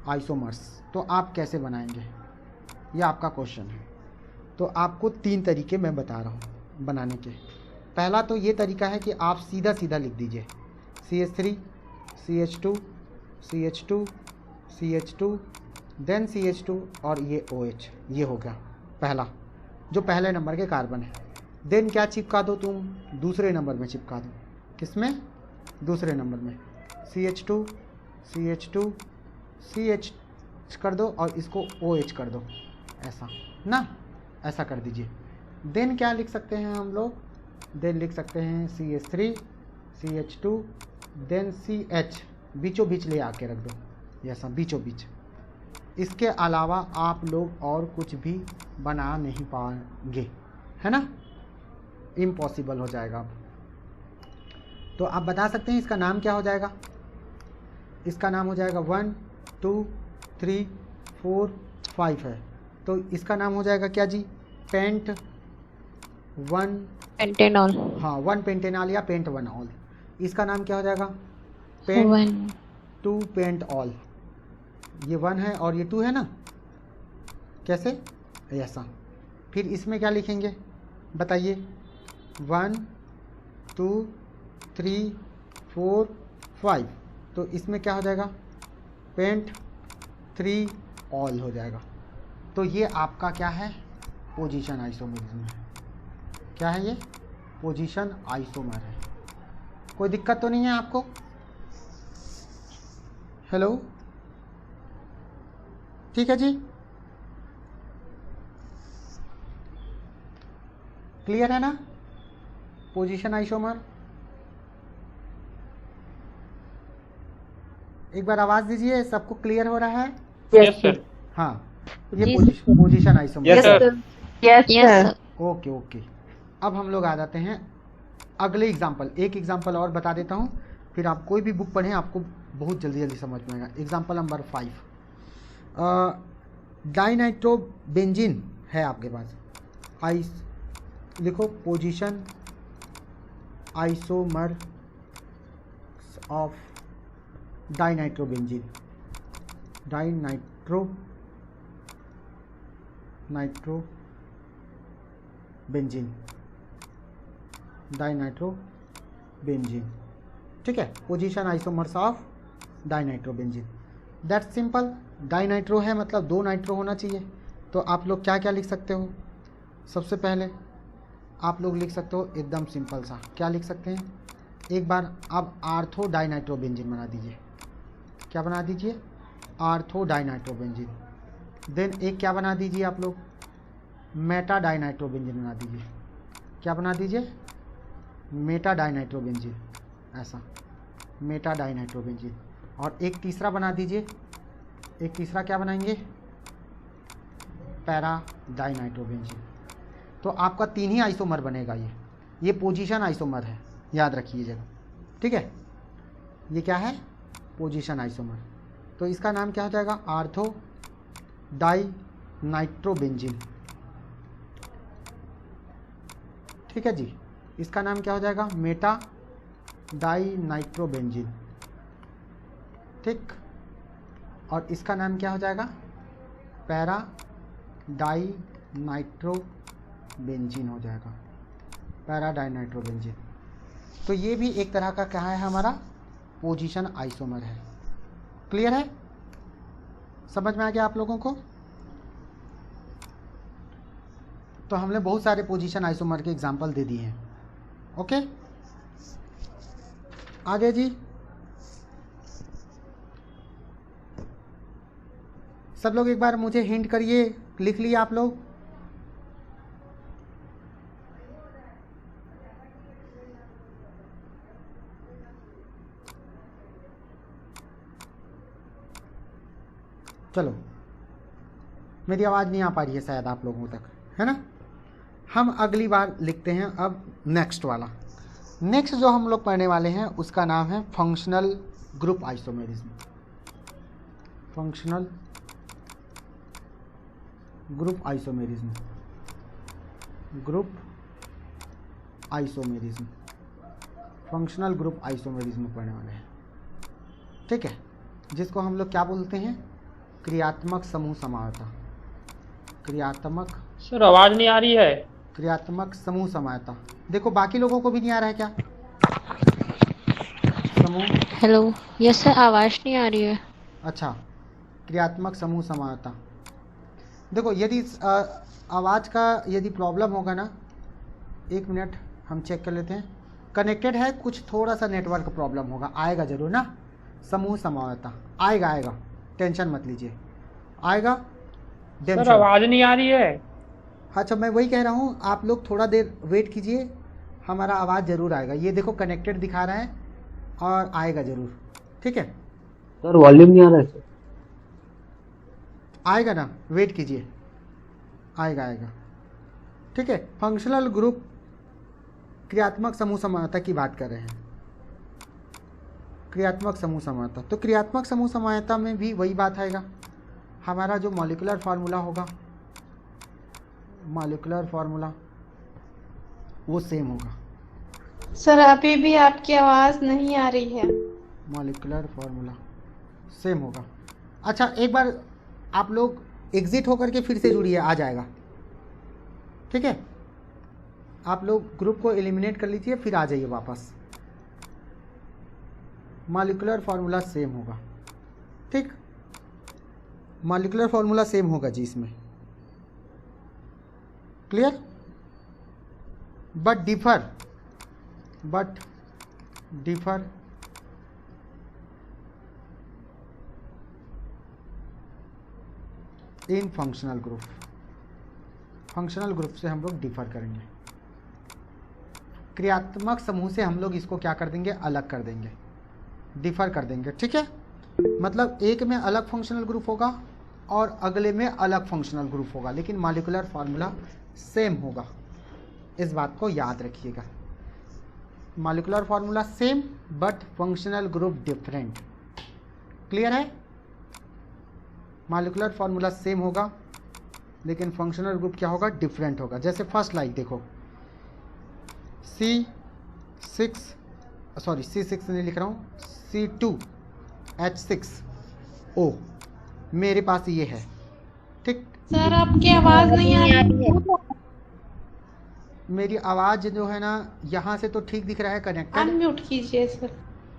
आइसोमर्स। तो आप कैसे बनाएंगे, ये आपका क्वेश्चन है। तो आपको 3 तरीके मैं बता रहा हूँ बनाने के। पहला तो ये तरीका है कि आप सीधा सीधा लिख दीजिए CH3 CH2 CH2 CH2 then CH2 और ये OH, ये हो गया पहला, जो पहले नंबर के कार्बन है। देन क्या चिपका दो तुम? दूसरे नंबर में चिपका दो। किसमें? दूसरे नंबर में CH2 CH2 CH कर दो और इसको OH कर दो, ऐसा ना, ऐसा कर दीजिए। देन क्या लिख सकते हैं हम लोग? देन लिख सकते हैं CH3 CH2 देन CH बीचों बीच ले आके रख दो, ऐसा बीचों बीच। इसके अलावा आप लोग और कुछ भी बना नहीं पाएंगे, है ना, इम्पॉसिबल हो जाएगा। तो आप बता सकते हैं इसका नाम क्या हो जाएगा? इसका नाम हो जाएगा 1 2 3 4 5 है, तो इसका नाम हो जाएगा क्या जी? Paint 1 pentanol. हाँ, 1 पेंटेनॉल या पेंट 1 ऑल। इसका नाम क्या हो जाएगा? Pent 1 2 pentanol. ये 1 है और ये 2 है ना, कैसे? ऐसा। फिर इसमें क्या लिखेंगे बताइए? 1 2 3 4 5, तो इसमें क्या हो जाएगा? पेंट 3 ऑल हो जाएगा। तो ये आपका क्या है? पोजीशन आइसोमेरिज्म है। क्या है ये? पोजीशन आइसोमर है। कोई दिक्कत तो नहीं है आपको? हेलो, ठीक है जी, क्लियर है ना पोजीशन आइसोमर? एक बार आवाज दीजिए, सबको क्लियर हो रहा है? Yes sir. हाँ, ये जी position isomer. Yes sir. Yes sir. Okay okay. अब हम लोग आ जाते हैं अगले एग्जाम्पल। एक एग्जाम्पल और बता देता हूँ, फिर आप कोई भी बुक पढ़ें आपको बहुत जल्दी जल्दी समझ में आएगा। एग्जाम्पल नंबर 5, डाइनाइट्रोबेंजीन है आपके पास। लिखो position isomer of dinitrobenzene. Dinitrobenzene, ठीक है, position isomers of dinitrobenzene. That's simple. Dinitro है मतलब 2 नाइट्रो होना चाहिए। तो आप लोग क्या क्या लिख सकते हो? सबसे पहले आप लोग लिख सकते हो एकदम सिंपल सा, क्या लिख सकते हैं? एक बार आप आर्थो डाइनाइट्रोबेंजीन बना दीजिए। क्या बना दीजिए? Ortho dinitrobenzene. देन एक क्या बना दीजिए आप लोग? मेटा डाइनाइट्रोबेंजीन बना दीजिए। क्या बना दीजिए? मेटा डाइनाइट्रोबेंजीन, ऐसा मेटा डाइनाइट्रोबेंजीन। और एक तीसरा बना दीजिए। एक तीसरा क्या बनाएंगे? Para dinitrobenzene. तो आपका 3 ही आइसोमर बनेगा। ये पोजीशन आइसोमर है, याद रखिएगा, ठीक है। ये क्या है? Position isomer. तो इसका नाम क्या हो जाएगा? आर्थो डाइनाइट्रोबेंजीन, ठीक है जी। इसका नाम क्या हो जाएगा? मेटा डाइनाइट्रोबेंजीन, ठीक। और इसका नाम क्या हो जाएगा? पैरा डाइनाइट्रोबेंजीन हो जाएगा, पैरा डाइनाइट्रोबेंजीन। तो ये भी एक तरह का क्या है? हमारा पोजीशन आइसोमर है। क्लियर है? समझ में आ गया आप लोगों को? तो हमने बहुत सारे पोजीशन आइसोमर के एग्जाम्पल दे दिए हैं। ओके, आगे जी। सब लोग एक बार मुझे हिंट करिए, लिख लिए आप लोग? चलो, मेरी आवाज़ नहीं आ पा रही है शायद आप लोगों तक, है ना। हम अगली बार लिखते हैं अब नेक्स्ट वाला। नेक्स्ट जो हम लोग पढ़ने वाले हैं उसका नाम है functional group isomerism. Functional group isomerism, group isomerism, functional group isomerism पढ़ने वाले हैं, ठीक है। जिसको हम लोग क्या बोलते हैं? क्रियात्मक समूह समानता। क्रियात्मक, सर आवाज नहीं आ रही है। क्रियात्मक समूह समानता। देखो बाकी लोगों को भी नहीं आ रहा है क्या? समूह, हेलो। यस सर, आवाज नहीं आ रही है। अच्छा, क्रियात्मक समूह समानता। देखो यदि आवाज़ का यदि प्रॉब्लम होगा ना, 1 मिनट हम चेक कर लेते हैं। कनेक्टेड है, कुछ थोड़ा सा नेटवर्क प्रॉब्लम होगा, आएगा जरूर ना। समूह समानता आएगा, टेंशन मत लीजिए, आएगा। सर आवाज नहीं आ रही है। अच्छा, मैं वही कह रहा हूँ, आप लोग थोड़ा देर वेट कीजिए, हमारा आवाज़ ज़रूर आएगा। ये देखो कनेक्टेड दिखा रहा है और आएगा ज़रूर, ठीक है। सर वॉल्यूम नहीं आ रहा है सर। आएगा ना, वेट कीजिए, आएगा आएगा। ठीक है, फंक्शनल ग्रुप क्रियात्मक समूह समानता की बात कर रहे हैं। क्रियात्मक समूह समानता, तो क्रियात्मक समूह समानता में भी वही बात आएगा, हमारा जो मॉलिक्यूलर फार्मूला होगा, मॉलिक्यूलर फार्मूला वो सेम होगा। सर अभी भी आपकी आवाज नहीं आ रही है। मॉलिक्यूलर फार्मूला सेम होगा। अच्छा, एक बार आप लोग एग्जिट होकर के फिर से जुड़िए, आ जाएगा। ठीक है, आप लोग ग्रुप को एलिमिनेट कर लीजिए, फिर आ जाइए वापस। मॉलिक्यूलर फार्मूला सेम होगा। ठीक, मॉलिक्यूलर फार्मूला सेम होगा जी इसमें, clear. But differ in functional group. Functional group से हम लोग डिफर करेंगे, क्रियात्मक समूह से हम लोग इसको क्या कर देंगे, अलग कर देंगे, डिफर कर देंगे। ठीक है, मतलब एक में अलग फंक्शनल ग्रुप होगा और अगले में अलग फंक्शनल ग्रुप होगा, लेकिन मॉलिक्यूलर फार्मूला सेम होगा। इस बात को याद रखिएगा, molecular formula same but functional group different. Clear है, मॉलिक्यूलर फार्मूला सेम होगा लेकिन फंक्शनल ग्रुप क्या होगा, डिफरेंट होगा। जैसे फर्स्ट लाइक देखो, C6 नहीं लिख रहा हूँ, C2H6O मेरे पास ये है। ठीक, सर आपकी आवाज नहीं आ रही है। मेरी आवाज़ जो है ना यहाँ से तो ठीक दिख रहा है, कनेक्टेड अनम्यूट कीजिए सर।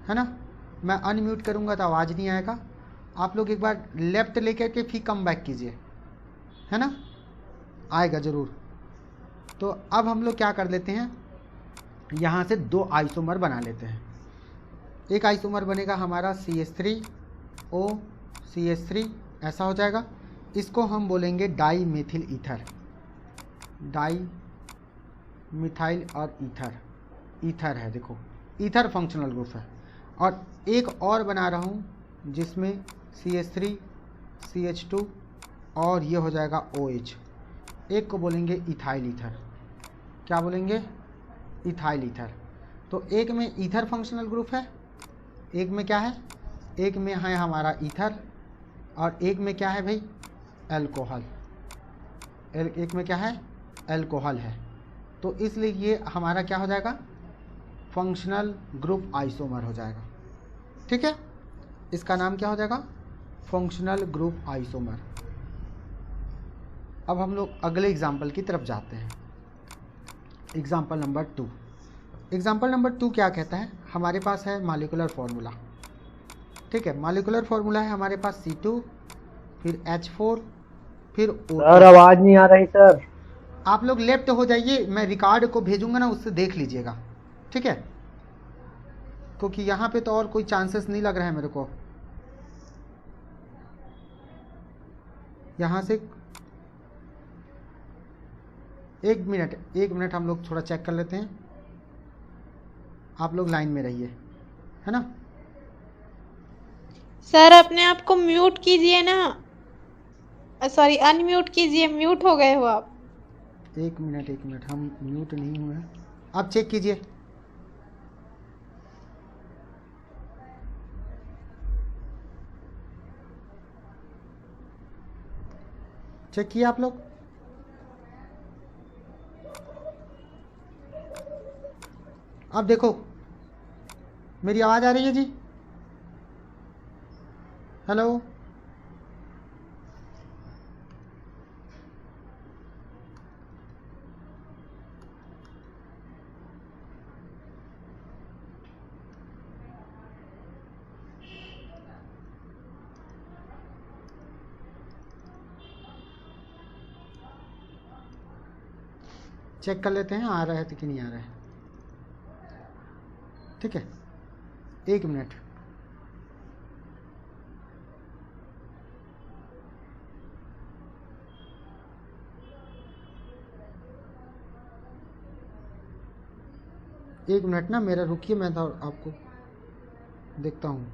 है ना। मैं अनम्यूट करूँगा तो आवाज़ नहीं आएगा। आप लोग एक बार लेफ्ट लेकर के फिर कम बैक कीजिए, है ना, आएगा ज़रूर। तो अब हम लोग क्या कर लेते हैं, यहाँ से दो आइसोमर बना लेते हैं। एक आइसोमर बनेगा हमारा CH3O CH3, ऐसा हो जाएगा। इसको हम बोलेंगे dimethyl ether, dimethyl और ईथर है, देखो ईथर फंक्शनल ग्रुप है। और एक और बना रहा हूँ जिसमें CH3 CH2 और ये हो जाएगा OH। एक को बोलेंगे इथाइल ईथर, क्या बोलेंगे, इथाइल ईथर। तो एक में ईथर फंक्शनल ग्रुप है, एक में क्या है, एक में है हमारा ईथर और एक में क्या है भाई, एल्कोहल। एक में क्या है, एल्कोहल है। तो इसलिए ये हमारा क्या हो जाएगा, फंक्शनल ग्रुप आइसोमर हो जाएगा। ठीक है, इसका नाम क्या हो जाएगा, फंक्शनल ग्रुप आइसोमर। अब हम लोग अगले एग्जाम्पल की तरफ जाते हैं। Example number 2। एग्जाम्पल नंबर 2 क्या कहता है, हमारे पास है मॉलिक्यूलर फार्मूला। ठीक है, मॉलिक्यूलर फार्मूला है हमारे पास C2 फिर H4 फिर O। सर आवाज नहीं आ रही सर। आप लोग लेफ्ट हो जाइए, मैं रिकॉर्ड को भेजूंगा ना, उससे देख लीजिएगा। ठीक है, क्योंकि यहाँ पे तो और कोई चांसेस नहीं लग रहा है मेरे को। यहाँ से एक मिनट हम लोग थोड़ा चेक कर लेते हैं। आप लोग लाइन में रहिए, है ना। सर अपने आप को म्यूट कीजिए ना, सॉरी अनम्यूट कीजिए, म्यूट हो गए हो आप। एक मिनट, हम म्यूट नहीं हुए हैं। आप चेक कीजिए, चेक किए आप लोग। अब देखो मेरी आवाज़ आ रही है जी, हेलो। चेक कर लेते हैं आ रहा है कि नहीं आ रहा है। ठीक है, एक मिनट। एक मिनट ना मेरा रुकिए, मैं तो आपको देखता हूँ।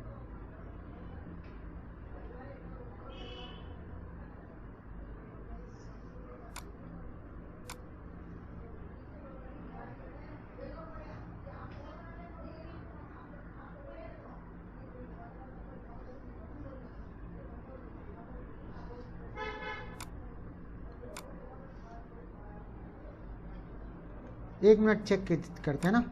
1 मिनट चेक करते हैं ना।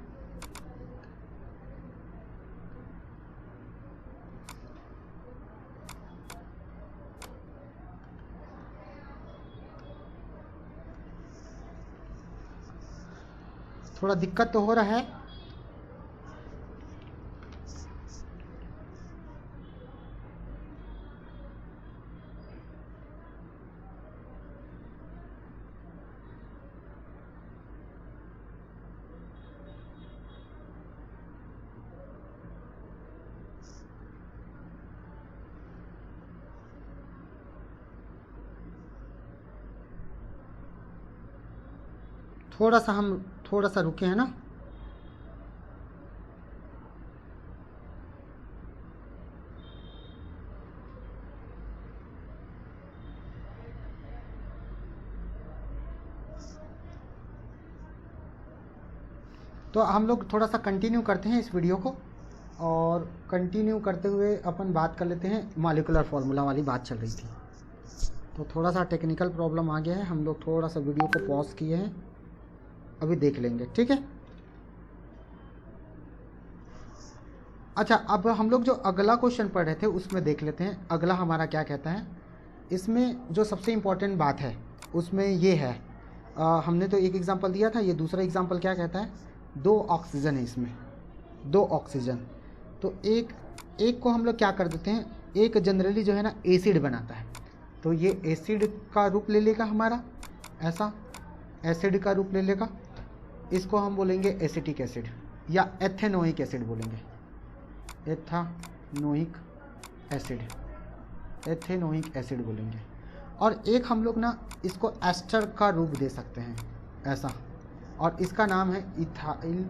थोड़ा दिक्कत तो हो रहा है। थोड़ा सा रुके हैं ना। तो हम लोग थोड़ा सा कंटिन्यू करते हैं इस वीडियो को, और कंटिन्यू करते हुए अपन बात कर लेते हैं। मॉलिक्यूलर फार्मूला वाली बात चल रही थी, तो थोड़ा सा टेक्निकल प्रॉब्लम आ गया है। हम लोग थोड़ा सा वीडियो को पॉज किए हैं, अभी देख लेंगे, ठीक है। अच्छा, अब हम लोग जो अगला क्वेश्चन पढ़ रहे थे उसमें देख लेते हैं अगला हमारा क्या कहता है। इसमें जो सबसे इम्पोर्टेंट बात है उसमें ये है, हमने तो एक एग्जांपल दिया था, ये दूसरा एग्जांपल क्या कहता है, 2 ऑक्सीजन है इसमें, 2 ऑक्सीजन। तो एक को हम लोग क्या कर देते हैं, एक जनरली जो है ना एसिड बनाता है, तो ये एसिड का रूप ले लेगा हमारा, ऐसा एसिड का रूप ले लेगा। इसको हम बोलेंगे एसिटिक एसिड या एथेनोइक एसिड बोलेंगे, एथेनोइक एसिड, एथेनोइक एसिड बोलेंगे। और एक हम लोग ना इसको एस्टर का रूप दे सकते हैं, ऐसा, और इसका नाम है इथाइल,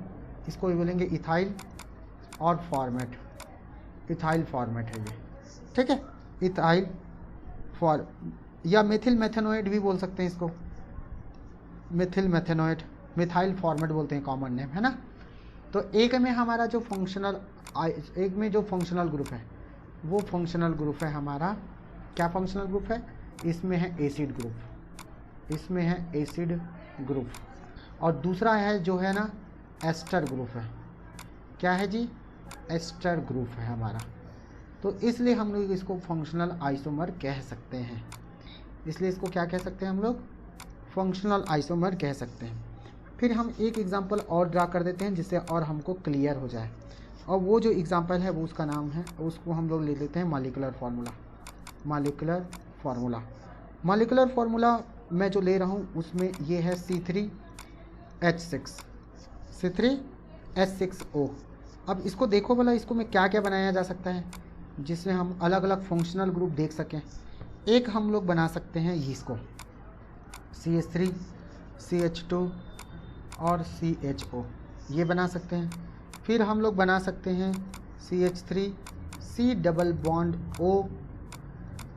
इसको भी बोलेंगे इथाइल और फॉर्मेट, इथाइल फॉर्मेट है ये, ठीक है। इथाइल फॉर या मेथिल मेथेनोइड भी बोल सकते हैं इसको, मिथिल मेथेनोइड, मिथाइल फॉर्मेट बोलते हैं, कॉमन नेम है ना। तो एक में हमारा जो फंक्शनल, एक में जो फंक्शनल ग्रुप है वो फंक्शनल ग्रुप है हमारा, क्या फंक्शनल ग्रुप है, इसमें है एसिड ग्रुप, इसमें है एसिड ग्रुप। और दूसरा है जो है ना एस्टर ग्रुप है, क्या है जी, एस्टर ग्रुप है हमारा। तो इसलिए हम लोग इसको फंक्शनल आइसोमर कह सकते हैं, इसलिए इसको क्या कह सकते हैं हम लोग, फंक्शनल आइसोमर कह सकते हैं। फिर हम एक एग्जांपल और ड्रा कर देते हैं जिससे और हमको क्लियर हो जाए, और वो जो एग्जांपल है वो उसका नाम है, उसको हम लोग ले लेते हैं molecular formula. Molecular formula, molecular formula मैं जो ले रहा हूँ उसमें ये है C3H6, C3H6O। अब इसको देखो भला, इसको में क्या क्या बनाया जा सकता है जिसमें हम अलग अलग फंक्शनल ग्रुप देख सकें। एक हम लोग बना सकते हैं इसको CH3, CH2 और CHO, ये बना सकते हैं। फिर हम लोग बना सकते हैं CH3, C double bond O,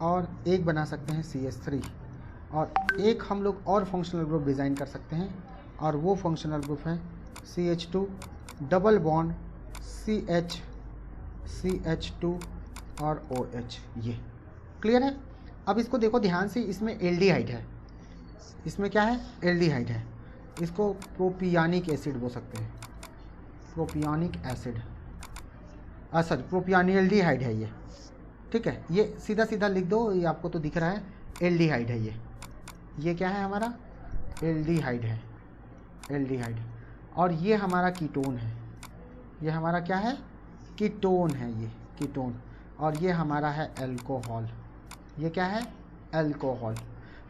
और एक बना सकते हैं CH3, और एक हम लोग और फंक्शनल ग्रुप डिज़ाइन कर सकते हैं, और वो फंक्शनल ग्रुप है CH2 डबल बॉन्ड CH2 और OH। ये क्लियर है। अब इसको देखो ध्यान से, इसमें एल्डिहाइड है, इसमें क्या है, एल्डिहाइड है। इसको प्रोपियानिक एसिड बोल सकते हैं, प्रोपियानिक एसिड, सॉरी प्रोपियानिल्डिहाइड है ये, ठीक है। ये सीधा सीधा लिख दो, ये आपको तो दिख रहा है, एल्डिहाइड है ये क्या है हमारा, एल्डिहाइड है, एल्डिहाइड। और ये हमारा कीटोन है, ये हमारा क्या है, कीटोन है, ये कीटोन। और ये हमारा है अल्कोहल, ये क्या है, अल्कोहल।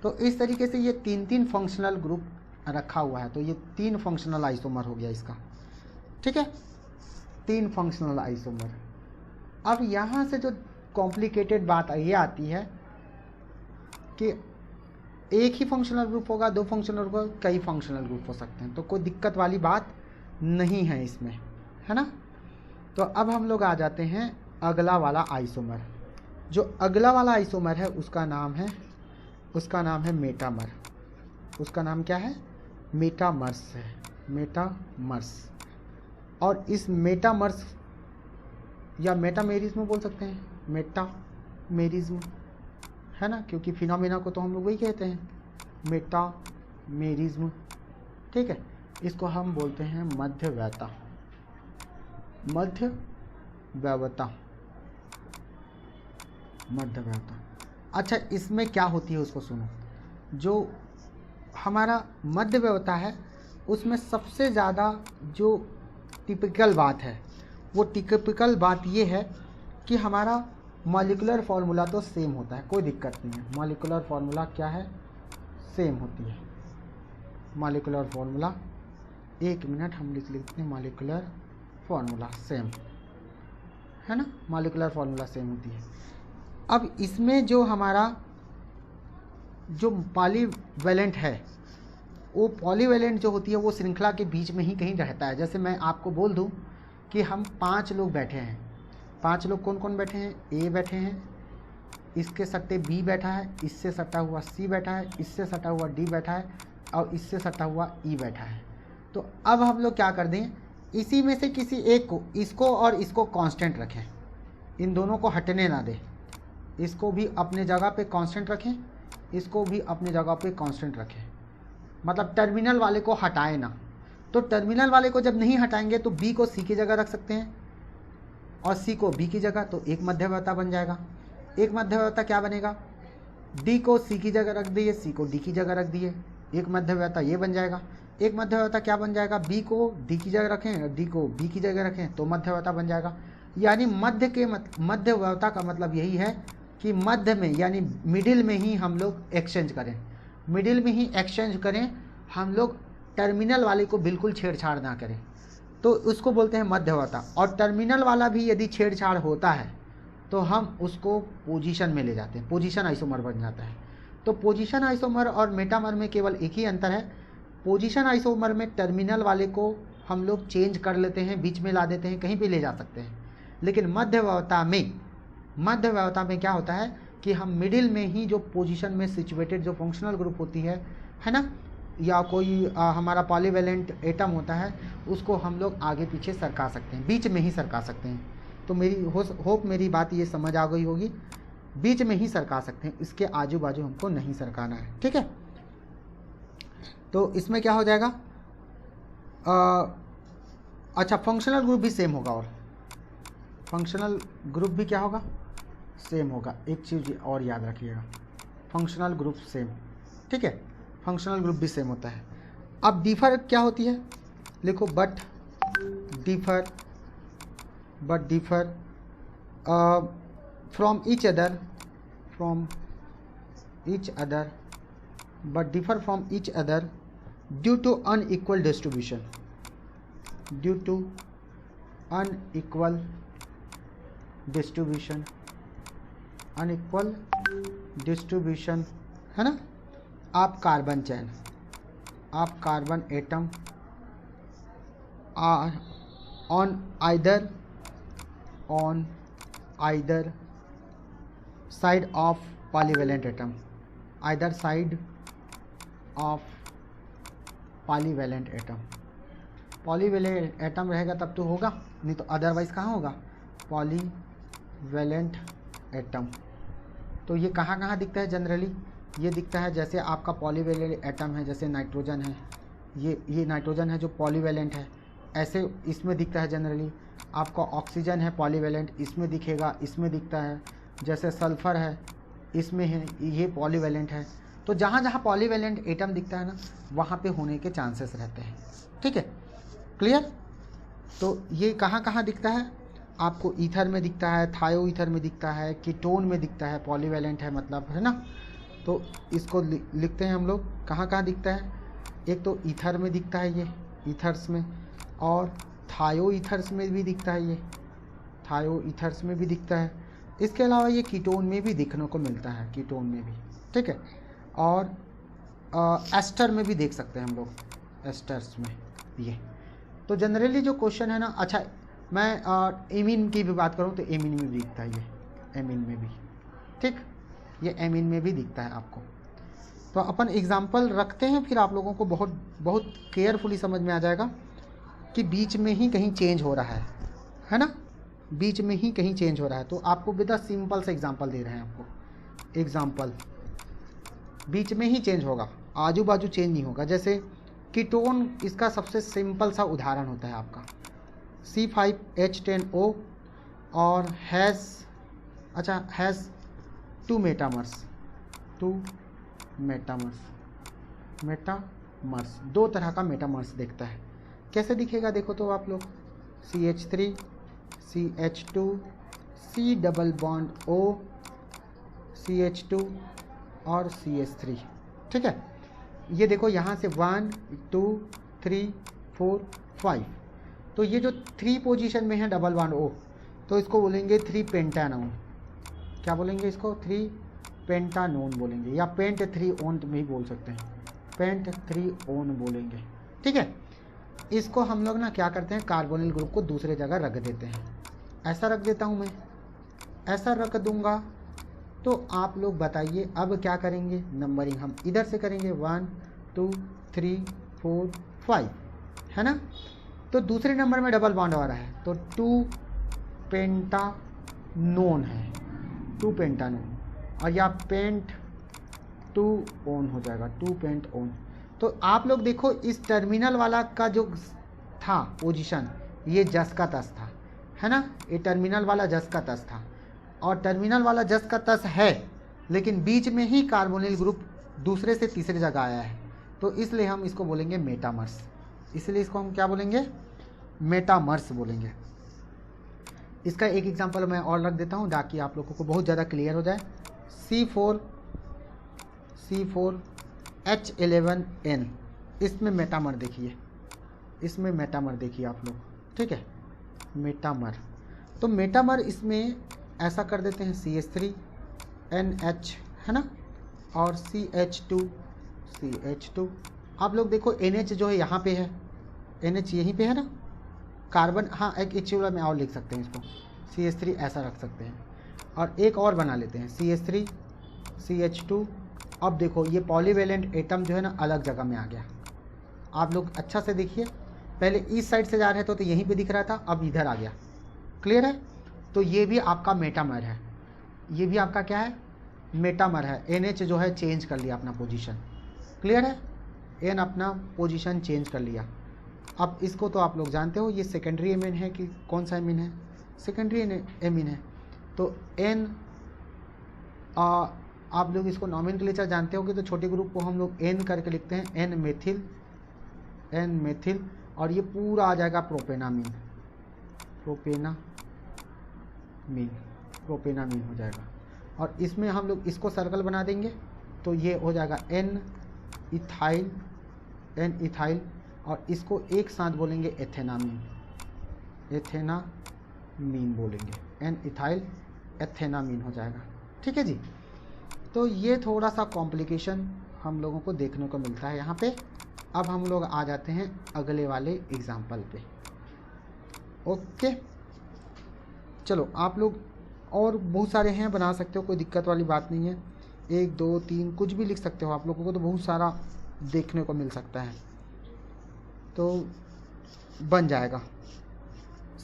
तो इस तरीके से ये 3 फंक्शनल ग्रुप रखा हुआ है, तो ये 3 फंक्शनल आइसोमर हो गया इसका, ठीक है, 3 फंक्शनल आइसोमर। अब यहाँ से जो कॉम्प्लिकेटेड बात ये आती है कि एक ही फंक्शनल ग्रुप होगा, 2 फंक्शनल ग्रुप, कई फंक्शनल ग्रुप हो सकते हैं, तो कोई दिक्कत वाली बात नहीं है इसमें, है ना। तो अब हम लोग आ जाते हैं अगला वाला आइसोमर। जो अगला वाला आइसोमर है उसका नाम है मेटामर। उसका नाम क्या है, मेटामर्स है, मेटामर्स। और इस मेटामर्स या मेटामेरिज्म बोल सकते हैं, मेटामेरिज्म, है ना, क्योंकि फिनोमेना को तो हम लोग वही कहते हैं, मेटामेरिज्म, ठीक है। इसको हम बोलते हैं मध्यव्ययता। मध्यव्ययता, मध्यव्ययता। अच्छा, इसमें क्या होती है उसको सुनो। जो हमारा मध्यव्ययता है उसमें सबसे ज़्यादा जो टिपिकल बात है, वो टिपिकल बात ये है कि हमारा मॉलिक्यूलर फार्मूला तो सेम होता है, कोई दिक्कत नहीं है। मॉलिक्यूलर फार्मूला क्या है, सेम होती है। मॉलिक्यूलर फार्मूला, 1 मिनट हम लिख लेते हैं, मॉलिक्यूलर फार्मूला सेम है ना, मॉलिक्यूलर फार्मूला सेम होती है। अब इसमें जो हमारा जो पॉलीवैलेंट है, वो पॉलीवैलेंट जो होती है वो श्रृंखला के बीच में ही कहीं रहता है। जैसे मैं आपको बोल दूं कि हम 5 लोग बैठे हैं, 5 लोग कौन कौन बैठे हैं, ए बैठे हैं, इसके सट्टे बी बैठा है, इससे सटा हुआ सी बैठा है, इससे सटा हुआ डी बैठा है और इससे सटा हुआ ई बैठा है। तो अब हम लोग क्या कर दें, इसी में से किसी एक को, इसको और इसको कांस्टेंट रखें, इन दोनों को हटने ना दें। इसको भी अपने जगह पे कांस्टेंट रखें, इसको भी अपनी जगह पे कांस्टेंट रखें, मतलब टर्मिनल वाले को हटाएं ना। तो टर्मिनल वाले को जब नहीं हटाएंगे तो बी को सी की जगह रख सकते हैं और सी को बी की जगह, तो एक मध्यव्ययता बन जाएगा। एक मध्यव्ययता क्या बनेगा, डी को सी की जगह रख दिए, सी को डी की जगह रख दिए, एक मध्यव्ययता ये बन जाएगा। एक मध्यव्ययता क्या बन जाएगा, बी को डी की जगह रखें और डी को बी की जगह रखें तो मध्यव्ययता बन जाएगा। यानी मध्यव्ययता का मतलब यही है कि मध्य में यानी मिडिल में ही हम लोग एक्सचेंज करें, मिडिल में ही एक्सचेंज करें हम लोग, टर्मिनल वाले को बिल्कुल छेड़छाड़ ना करें, तो उसको बोलते हैं मध्यव्ययता। और टर्मिनल वाला भी यदि छेड़छाड़ होता है तो हम उसको पोजीशन में ले जाते हैं, पोजीशन आइसोमर बन जाता है। तो पोजीशन आइसोमर और मेटामर में केवल एक ही अंतर है, पोजीशन आइसोमर में टर्मिनल वाले को हम लोग चेंज कर लेते हैं, बीच में ला देते हैं, कहीं भी ले जा सकते हैं। लेकिन मध्यव्ययता में क्या होता है कि हम मिडिल में ही जो पोजीशन में सिचुएटेड जो फंक्शनल ग्रुप होती है ना, या कोई हमारा पॉलीवैलेंट एटम होता है, उसको हम लोग आगे पीछे सरका सकते हैं, बीच में ही सरका सकते हैं। तो मेरी होप मेरी बात ये समझ आ गई होगी, बीच में ही सरका सकते हैं, इसके आजू बाजू हमको नहीं सरकाना है, ठीक है। तो इसमें क्या हो जाएगा, अच्छा फंक्शनल ग्रुप भी सेम होगा, और फंक्शनल ग्रुप भी क्या होगा, सेम होगा। एक चीज़ और याद रखिएगा, फंक्शनल ग्रुप सेम, ठीक है, फंक्शनल ग्रुप भी सेम होता है। अब डिफर क्या होती है, लिखो but differ from each other but differ from each other due to unequal distribution, है ना। आप कार्बन चैन, आप carbon atom on either side of polyvalent atom, either side of polyvalent atom, polyvalent atom रहेगा तब तो होगा, नहीं तो अदरवाइज कहाँ होगा, पॉलीवैलेंट एटम। तो ये कहाँ कहाँ दिखता है जनरली, ये दिखता है जैसे आपका पॉलीवैलेंट एटम है, जैसे नाइट्रोजन है, ये नाइट्रोजन है जो पॉलीवैलेंट है, ऐसे इसमें दिखता है जनरली। आपका ऑक्सीजन है पॉलीवैलेंट, इसमें दिखेगा, इसमें दिखता है। जैसे सल्फर है, इसमें है, ये पॉलीवैलेंट है। तो जहाँ जहाँ पॉलीवैलेंट एटम दिखता है ना, वहाँ पे होने के चांसेस रहते हैं, ठीक है, क्लियर। तो ये कहाँ कहाँ दिखता है, आपको ईथर में दिखता है, थायो ईथर में दिखता है, कीटोन में दिखता है, पॉलीवैलेंट है मतलब, है ना। तो इसको लिखते हैं हम लोग, कहाँ कहाँ दिखता है, एक तो ईथर में दिखता है, ये ईथर्स में, और थायो ईथर्स में भी दिखता है, ये थायो ईथर्स में भी दिखता है। इसके अलावा ये कीटोन में भी दिखने को मिलता है, कीटोन में भी, ठीक है। और एस्टर में भी देख सकते हैं हम लोग, एस्टर्स में ये। तो जनरली जो क्वेश्चन है ना, अच्छा मैं एमीन की भी बात करूँ तो एमीन में भी दिखता है, ये एमीन में भी, ठीक, ये एमीन में भी दिखता है आपको। तो अपन एग्जाम्पल रखते हैं, फिर आप लोगों को बहुत बहुत केयरफुली समझ में आ जाएगा कि बीच में ही कहीं चेंज हो रहा है ना, बीच में ही कहीं चेंज हो रहा है। तो आपको विद अ सिंपल से एग्जांपल दे रहे हैं आपको, एग्जांपल बीच में ही चेंज होगा, आजू बाजू चेंज नहीं होगा। जैसे कीटोन इसका सबसे सिंपल सा उदाहरण होता है आपका C5H10O और हैज़ 2 मेटामर्स, 2 तरह का मेटामर्स देखता है। कैसे दिखेगा देखो तो आप लोग, CH3 CH2 C double bond O CH2 और CH3, ठीक है। ये देखो यहाँ से 1 2 3 4 5, तो ये जो 3 पोजीशन में है डबल बॉन्ड O, तो इसको बोलेंगे 3 पेंटानोन। क्या बोलेंगे इसको? 3 पेंटानोन बोलेंगे, या पेंट 3 ओन भी बोल सकते हैं, पेंट 3 ओन बोलेंगे, ठीक है। इसको हम लोग ना क्या करते हैं, कार्बोनिल ग्रुप को दूसरे जगह रख देते हैं। ऐसा रख देता हूँ मैं, ऐसा रख दूंगा। तो आप लोग बताइए अब क्या करेंगे, नंबरिंग हम इधर से करेंगे 1 2 3 4 5, है ना। तो दूसरे नंबर में डबल बॉन्ड आ रहा है, तो 2 पेंटानोन है, 2 पेंटानोन, और या पेंट 2 ओन हो जाएगा, 2 पेंट ओन। तो आप लोग देखो इस टर्मिनल वाला का जो था पोजीशन, ये जस का तस था, है ना। ये टर्मिनल वाला जस का तस था, और टर्मिनल वाला जस का तस है, लेकिन बीच में ही कार्बोनिल ग्रुप दूसरे से तीसरे जगह आया है, तो इसलिए हम इसको बोलेंगे मेटामर्स। इसलिए इसको हम क्या बोलेंगे, मेटामर्स बोलेंगे। इसका एक एग्जांपल मैं और रख देता हूँ ताकि आप लोगों को बहुत ज़्यादा क्लियर हो जाए। C4H11N, इसमें मेटामर देखिए, इसमें मेटामर देखिए आप लोग, ठीक है, मेटामर। तो मेटामर इसमें ऐसा कर देते हैं CH3NH, है ना, और CH2। आप लोग देखो NH जो है यहाँ पे है, NH यहीं पे है ना, कार्बन, हाँ एक एक्चुअल में और लिख सकते हैं इसको, CH3 ऐसा रख सकते हैं, और एक और बना लेते हैं CH3 CH2। अब देखो ये पॉलीवेलेंट एटम जो है ना अलग जगह में आ गया। आप लोग अच्छा से देखिए, पहले इस साइड से जा रहे थे तो यहीं पे दिख रहा था, अब इधर आ गया, क्लियर है। तो ये भी आपका मेटामर है, ये भी आपका क्या है, मेटामर है। NH जो है चेंज कर लिया अपना पोजीशन, क्लियर है, N अपना पोजीशन चेंज कर लिया। अब इसको तो आप लोग जानते हो, ये सेकेंडरी एमीन है कि कौन सा एमीन है, सेकेंडरी एमीन है। तो N आप लोग इसको नॉमेनक्लेचर जानते होंगे, तो छोटे ग्रुप को हम लोग N करके लिखते हैं, N मेथिल, और ये पूरा आ जाएगा प्रोपेनामीन हो जाएगा। और इसमें हम लोग इसको सर्कल बना देंगे, तो ये हो जाएगा N इथाइल, और इसको एक साथ बोलेंगे एथेनामीन बोलेंगे, N इथाइल एथेनामीन हो जाएगा, ठीक है जी। तो ये थोड़ा सा कॉम्प्लिकेशन हम लोगों को देखने को मिलता है यहाँ पे। अब हम लोग आ जाते हैं अगले वाले एग्जाम्पल पे। ओके, चलो आप लोग और बहुत सारे हैं, बना सकते हो, कोई दिक्कत वाली बात नहीं है। 1 2 3 कुछ भी लिख सकते हो, आप लोगों को तो बहुत सारा देखने को मिल सकता है, तो बन जाएगा।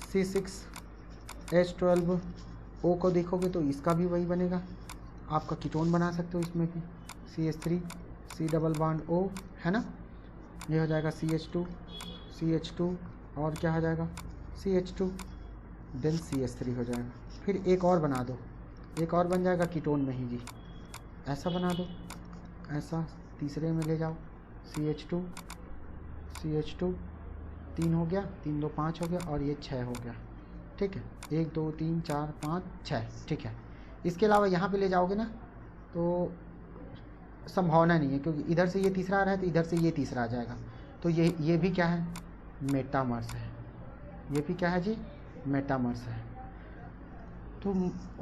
C6H12O को देखोगे तो इसका भी वही बनेगा, आपका कीटोन बना सकते हो इसमें भी, CH3 C double bond O, है ना। ये हो जाएगा CH2 और क्या हो जाएगा CH2, देन CH3 हो जाएगा। फिर एक और बना दो, एक और बन जाएगा कीटोन में ही जी, ऐसा बना दो, ऐसा तीसरे में ले जाओ, CH2 3 हो गया, 3 2 5 हो गया, और ये 6 हो गया, ठीक है। 1 2 3 4 5 6, ठीक है। इसके अलावा यहाँ पे ले जाओगे ना तो संभावना नहीं है, क्योंकि इधर से ये तीसरा आ रहा है तो इधर से ये तीसरा आ जाएगा, तो ये भी क्या है, मेटामर्स है, ये भी क्या है जी, मेटामर्स है। तो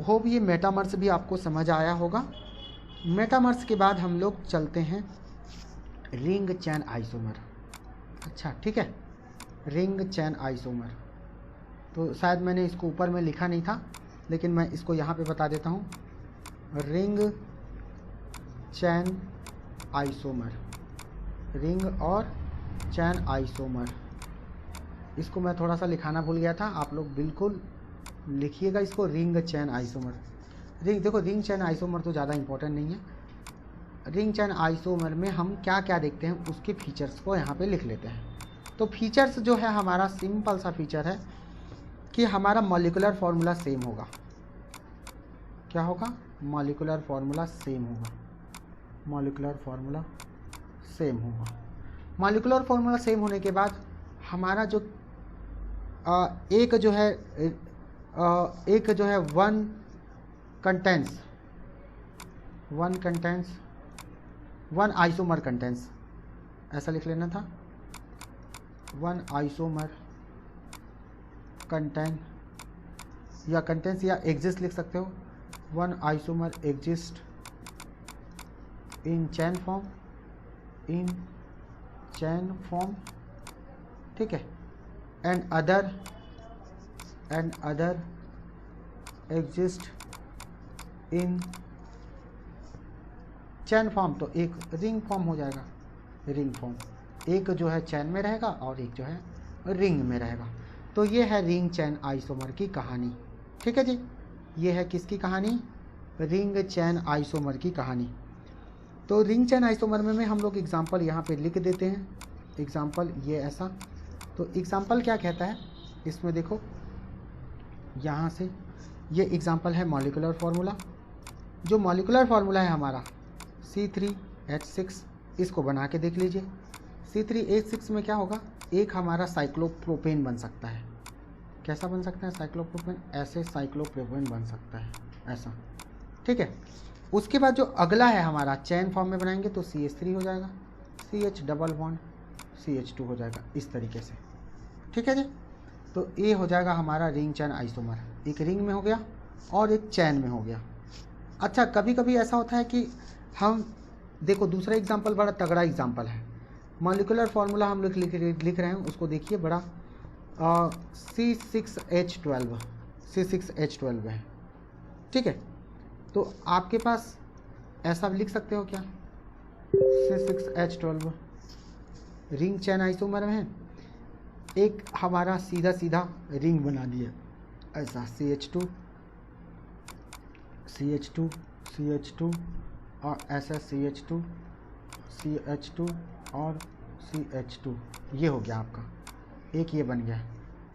होप ये मेटामर्स भी आपको समझ आया होगा। मेटामर्स के बाद हम लोग चलते हैं रिंग चैन आइसोमर। अच्छा ठीक है, रिंग चैन आइसोमर, तो शायद मैंने इसको ऊपर में लिखा नहीं था, लेकिन मैं इसको यहाँ पे बता देता हूँ, रिंग चैन आइसोमर, रिंग और चैन आइसोमर। इसको मैं थोड़ा सा लिखाना भूल गया था, आप लोग बिल्कुल लिखिएगा इसको, रिंग चैन आइसोमर। देखो रिंग चैन आइसोमर तो ज़्यादा इंपॉर्टेंट नहीं है, रिंग चेन आइसोमर में हम क्या क्या देखते हैं उसके फीचर्स को यहाँ पे लिख लेते हैं। तो फीचर्स जो है हमारा सिंपल सा फीचर है कि हमारा मॉलिक्यूलर फार्मूला सेम होगा। क्या होगा? मॉलिक्यूलर फार्मूला सेम होगा। मॉलिक्यूलर फार्मूला सेम होगा। मॉलिक्यूलर फार्मूला सेम होने के बाद हमारा जो एक जो है वन आइसोमर कंटेंस, ऐसा लिख लेना था, वन आइसोमर कंटेन या कंटेंस या एग्जिस्ट लिख सकते हो। One isomer exist in chain form, ठीक है। And other exist in chain form, तो एक रिंग फॉर्म हो जाएगा। रिंग फॉर्म, एक जो है चैन में रहेगा और एक जो है रिंग में रहेगा। तो ये है रिंग चैन आइसोमर की कहानी, ठीक है जी। ये है किसकी कहानी? रिंग चैन आइसोमर की कहानी। तो रिंग चैन आइसोमर में हम लोग एग्जांपल यहाँ पे लिख देते हैं। एग्जांपल ये ऐसा, तो एग्जांपल क्या कहता है इसमें देखो, यहाँ से ये एग्जांपल है मॉलिक्यूलर फार्मूला। जो मॉलिक्यूलर फार्मूला है हमारा C3H6, इसको बना के देख लीजिए। C3H6 में क्या होगा? एक हमारा साइक्लोप्रोपेन बन सकता है। कैसा बन सकता है साइक्लोप्रोपेन? ऐसे साइक्लोप्रोपेन बन सकता है, ऐसा, ठीक है। उसके बाद जो अगला है हमारा चैन फॉर्म में बनाएंगे तो CH3 हो जाएगा, CH डबल बॉन्ड CH2 हो जाएगा, इस तरीके से, ठीक है जी। तो ये हो जाएगा हमारा रिंग चैन आइसोमर। एक रिंग में हो गया और एक चैन में हो गया। अच्छा, कभी कभी ऐसा होता है कि हम देखो, दूसरा एग्जांपल बड़ा तगड़ा एग्जांपल है। मॉलिक्यूलर फार्मूला हम लोग लिख रहे हैं, उसको देखिए, बड़ा C6H12 है, ठीक है। तो आपके पास ऐसा लिख सकते हो क्या? C6H12 रिंग चैन आइसोमर में है। एक हमारा सीधा सीधा रिंग बना दिया ऐसा, CH2 और ऐसा CH2 और CH2, ये हो गया आपका, एक ये बन गया।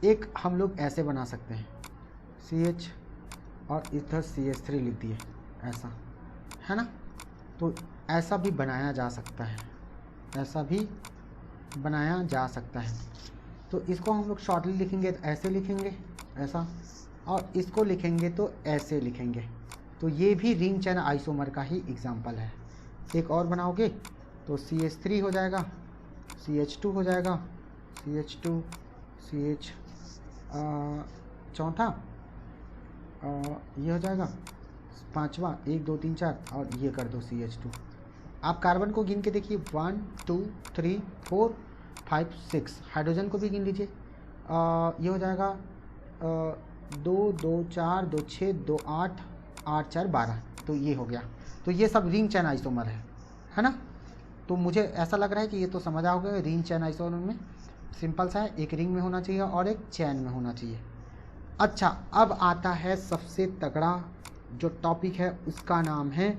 एक हम लोग ऐसे बना सकते हैं, CH और इधर CH3 लिख दिए, ऐसा है ना। तो ऐसा भी बनाया जा सकता है, ऐसा भी बनाया जा सकता है। तो इसको हम लोग शॉर्टली लिखेंगे तो ऐसे लिखेंगे, ऐसा, और इसको लिखेंगे तो ऐसे लिखेंगे। तो ये भी रिंग चैन आइसोमर का ही एग्जाम्पल है। एक और बनाओगे तो CH3 हो जाएगा, CH2 हो जाएगा, CH2 CH चौथा ये हो जाएगा पांचवा, 1 2 3 4, और ये कर दो CH2। आप कार्बन को गिन के देखिए, 1 2 3 4 5 6। हाइड्रोजन को भी गिन लीजिए, ये हो जाएगा 2 2 4 2 6 2 8 8 4 12। तो ये हो गया। तो ये सब रिंग चैन आइसोमर है ना। तो मुझे ऐसा लग रहा है कि ये तो समझ आओगे। रिंग चैन आइसोमर में सिंपल सा है, एक रिंग में होना चाहिए और एक चैन में होना चाहिए। अच्छा, अब आता है सबसे तगड़ा जो टॉपिक है, उसका नाम है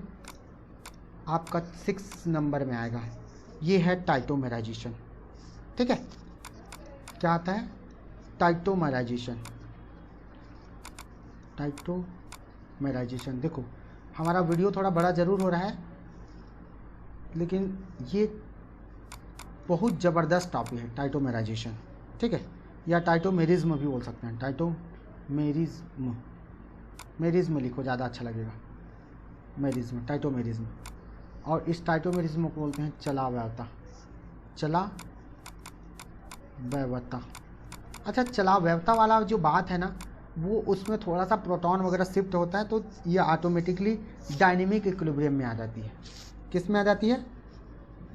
आपका 6 नंबर में आएगा, ये है टाइटोमेराइजेशन, ठीक है। क्या आता है? टाइटोमेराइजेशन। देखो, हमारा वीडियो थोड़ा बड़ा ज़रूर हो रहा है, लेकिन ये बहुत ज़बरदस्त टॉपिक है टाइटोमेराइजेशन, ठीक है, या टाइटोमेरिज्म भी बोल सकते हैं। मेरिज्म लिखो, ज़्यादा अच्छा लगेगा। टाइटोमेरिज्म। और इस टाइटोमेरिज्म को बोलते हैं चला वैवता। अच्छा, चला वैवता वाला जो बात है ना, वो उसमें थोड़ा सा प्रोटॉन वगैरह शिफ्ट होता है, तो ये ऑटोमेटिकली डायनेमिक इक्विलिब्रियम में आ जाती है। किस में आ जाती है?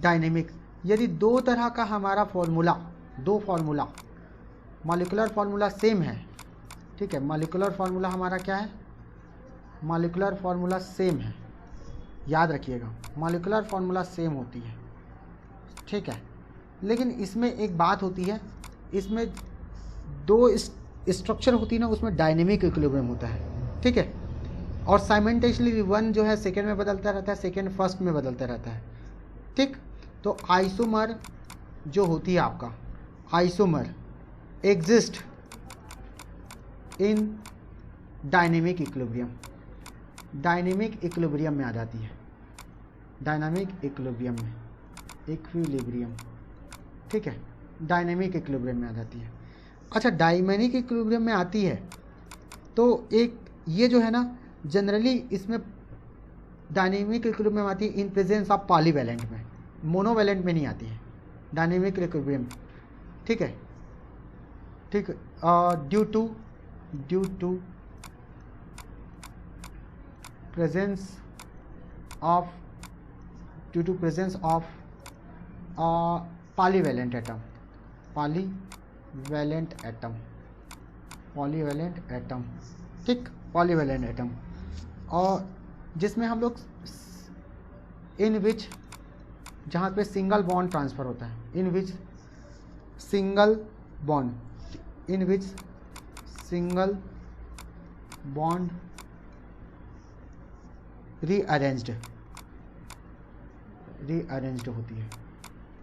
डायनेमिक। यदि दो तरह का हमारा दो फार्मूला मॉलिक्यूलर फार्मूला सेम है, ठीक है, मॉलिक्यूलर फार्मूला हमारा क्या है? मॉलिक्यूलर फार्मूला सेम है, याद रखिएगा, मॉलिक्यूलर फार्मूला सेम होती है, ठीक है। लेकिन इसमें एक बात होती है, इसमें दो स्ट्रक्चर होती है ना, उसमें डायनेमिक इक्विलिब्रियम होता है, ठीक है। और साइमेंटेशली वन जो है सेकेंड में बदलता रहता है, सेकेंड फर्स्ट में बदलता रहता है। ठीक, तो आइसोमर जो होती है आपका, isomer exist in dynamic equilibrium, dynamic equilibrium में आ जाती है, डायनामिक इक्विलिब्रियम में, इक्विलिब्रियम, ठीक है, डायनेमिक इक्विलिब्रियम में आ जाती है। अच्छा, डायनेमिक इक्विलिब्रियम में आती है तो एक ये जो है ना जनरली इसमें डायनेमिक इक्विलिब्रियम में आती है इन प्रेजेंस ऑफ पॉलीवैलेंट में, मोनोवैलेंट में नहीं आती है डायनेमिक इक्विलिब्रियम। ठीक है, ठीक, due to presence of polyvalent atom, ठीक, पॉलीवैलेंट एटम, और जिसमें हम लोग इन विच जहाँ पे सिंगल बॉन्ड ट्रांसफ़र होता है, इन विच सिंगल बॉन्ड रीअरेंज्ड होती है,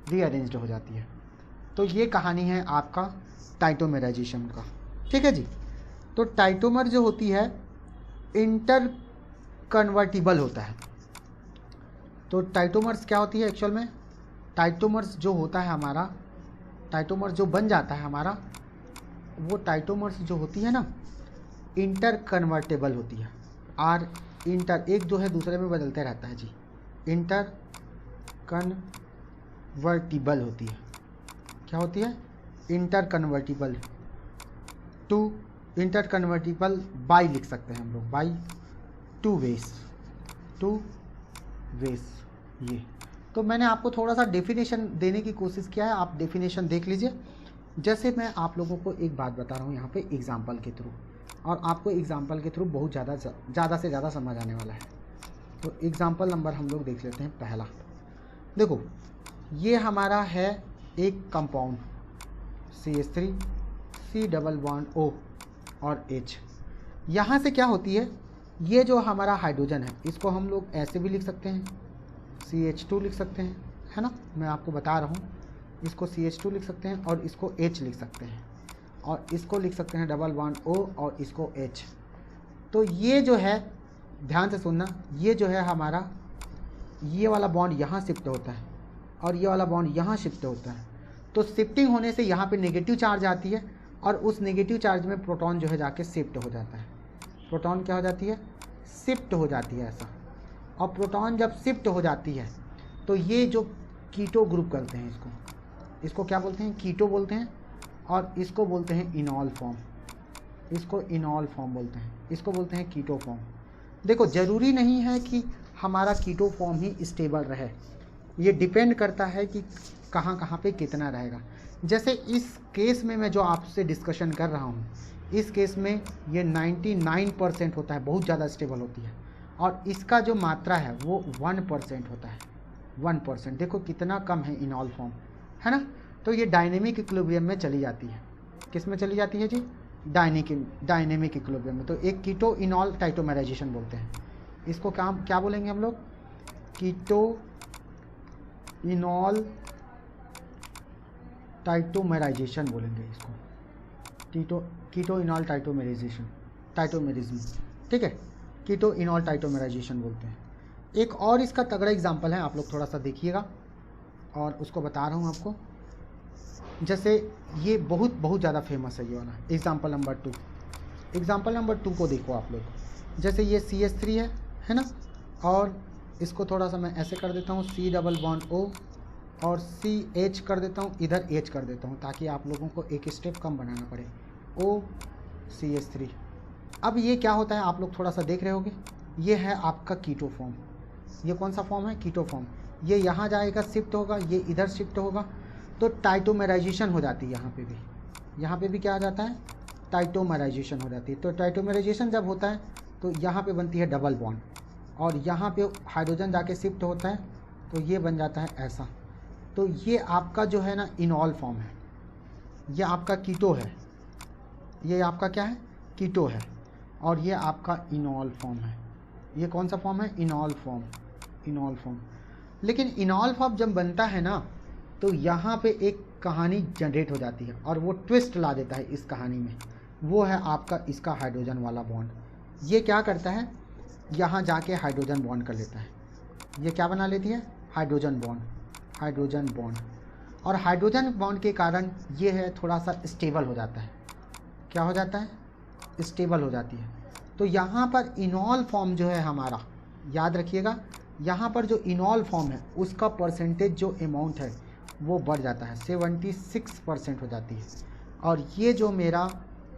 रीअरेंज्ड हो जाती है। तो ये कहानी है आपका टाइटोमेराइजेशन का। ठीक है जी, तो टाइटोमर जो होती है इंटर कन्वर्टिबल होता है। तो टाइटोमर्स क्या होती है एक्चुअल में, टाइटोमर्स जो होता है हमारा, टाइटोमर जो बन जाता है हमारा, वो टाइटोमर्स जो होती है ना इंटर कन्वर्टेबल होती है। आर इंटर, एक जो है दूसरे में बदलते रहता है जी, इंटर कन्वर्टिबल होती है। क्या होती है, interconvertible, to interconvertible by लिख सकते हैं हम लोग, बाई टू वेस। ये तो मैंने आपको थोड़ा सा डेफिनेशन देने की कोशिश किया है, आप डेफिनेशन देख लीजिए। जैसे मैं आप लोगों को एक बात बता रहा हूँ यहाँ पे एग्जाम्पल के थ्रू, और आपको एग्जाम्पल के थ्रू बहुत ज़्यादा से ज़्यादा समझ आने वाला है। तो एग्जाम्पल नंबर हम लोग देख लेते हैं पहला। देखो ये हमारा है एक compound CH3 C double bond O और H। यहाँ से क्या होती है, ये जो हमारा हाइड्रोजन है इसको हम लोग ऐसे भी लिख सकते हैं, CH2 लिख सकते हैं, है ना, मैं आपको बता रहा हूँ, इसको CH2 लिख सकते हैं और इसको H लिख सकते हैं, और इसको लिख सकते हैं डबल बॉन्ड O और इसको H। तो ये जो है, ध्यान से सुनना, ये जो है हमारा, ये वाला बॉन्ड यहाँ शिफ्ट होता है और ये वाला बॉन्ड यहाँ शिफ्ट होता है। तो शिफ्टिंग होने से यहाँ पे नेगेटिव चार्ज आती है और उस नेगेटिव चार्ज में प्रोटॉन जो है जाके शिफ्ट हो जाता है। प्रोटॉन क्या हो जाती है, शिफ्ट हो जाती है ऐसा। और प्रोटॉन जब शिफ्ट हो जाती है तो ये जो कीटो ग्रुप करते हैं, इसको क्या बोलते हैं, कीटो बोलते हैं, और इसको बोलते हैं इनॉल फॉर्म, इसको इनॉल फॉर्म बोलते हैं, इसको बोलते हैं कीटो फॉर्म। देखो ज़रूरी नहीं है कि हमारा कीटो फॉर्म ही स्टेबल रहे, ये डिपेंड करता है कि कहाँ कहाँ पे कितना रहेगा। जैसे इस केस में मैं जो आपसे डिस्कशन कर रहा हूँ, इस केस में ये 99% होता है, बहुत ज़्यादा स्टेबल होती है, और इसका जो मात्रा है वो 1% होता है, 1%। देखो कितना कम है इनॉल फॉर्म, है ना। तो ये डायनेमिक इक्विलिब्रियम में चली जाती है, किस में चली जाती है जी, डायनेमिक इक्विलिब्रियम में। तो एक कीटो इनॉल टाइटोमेराइजेशन बोलते हैं इसको। क्या बोलेंगे हम लोग, कीटो इनॉल टाइटोमेराइजेशन बोलेंगे इसको, कीटो इनॉल टाइटोमेरिज्म, ठीक है, कीटो इनॉल टाइटोमेराइजेशन बोलते हैं। एक और इसका तगड़ा एग्जांपल है, आप लोग थोड़ा सा देखिएगा और उसको बता रहा हूँ आपको। जैसे ये बहुत ज़्यादा फेमस है ये वाला एग्जांपल नंबर 2। एग्जांपल नंबर 2 को देखो आप लोग, जैसे ये CH3 है ना, और इसको थोड़ा सा मैं ऐसे कर देता हूँ, C डबल बॉन्ड O और CH कर देता हूँ, इधर H कर देता हूँ, ताकि आप लोगों को एक स्टेप कम बनाना पड़े, OCH3। अब ये क्या होता है आप लोग थोड़ा सा देख रहे होगे, ये है आपका कीटो फॉर्म। ये कौन सा फॉर्म है, कीटो फॉर्म। ये यहाँ जाएगा, शिफ्ट होगा, ये इधर शिफ्ट होगा, तो टाइटोमेराइजेशन हो जाती है। यहाँ पे भी क्या आ जाता है, टाइटोमेराइजेशन हो जाती है। तो टाइटोमेराइजेशन जब होता है तो यहाँ पे बनती है डबल बॉन्ड, और यहाँ पे हाइड्रोजन जाके शिफ्ट होता है, तो ये बन जाता है ऐसा। तो ये आपका जो है ना इनॉल फॉर्म है, ये आपका कीटो है, ये आपका क्या है, कीटो है, और ये आपका इनॉल फॉर्म है। ये कौन सा फॉर्म है? इनॉल फॉर्म, इनॉल फॉर्म। लेकिन इनॉल फॉर्म जब बनता है ना तो यहाँ पे एक कहानी जनरेट हो जाती है और वो ट्विस्ट ला देता है इस कहानी में। वो है आपका इसका हाइड्रोजन वाला बॉन्ड। ये क्या करता है, यहाँ जाके हाइड्रोजन बॉन्ड कर लेता है। ये क्या बना लेती है? Hydrogen bond, hydrogen bond. और हाइड्रोजन बॉन्ड के कारण ये है थोड़ा सा स्टेबल हो जाता है। क्या हो जाता है? स्टेबल हो जाती है। तो यहाँ पर इनॉल फॉर्म जो है हमारा, याद रखिएगा, यहाँ पर जो इनॉल फॉर्म है उसका परसेंटेज जो अमाउंट है वो बढ़ जाता है, 76% हो जाती है। और ये जो मेरा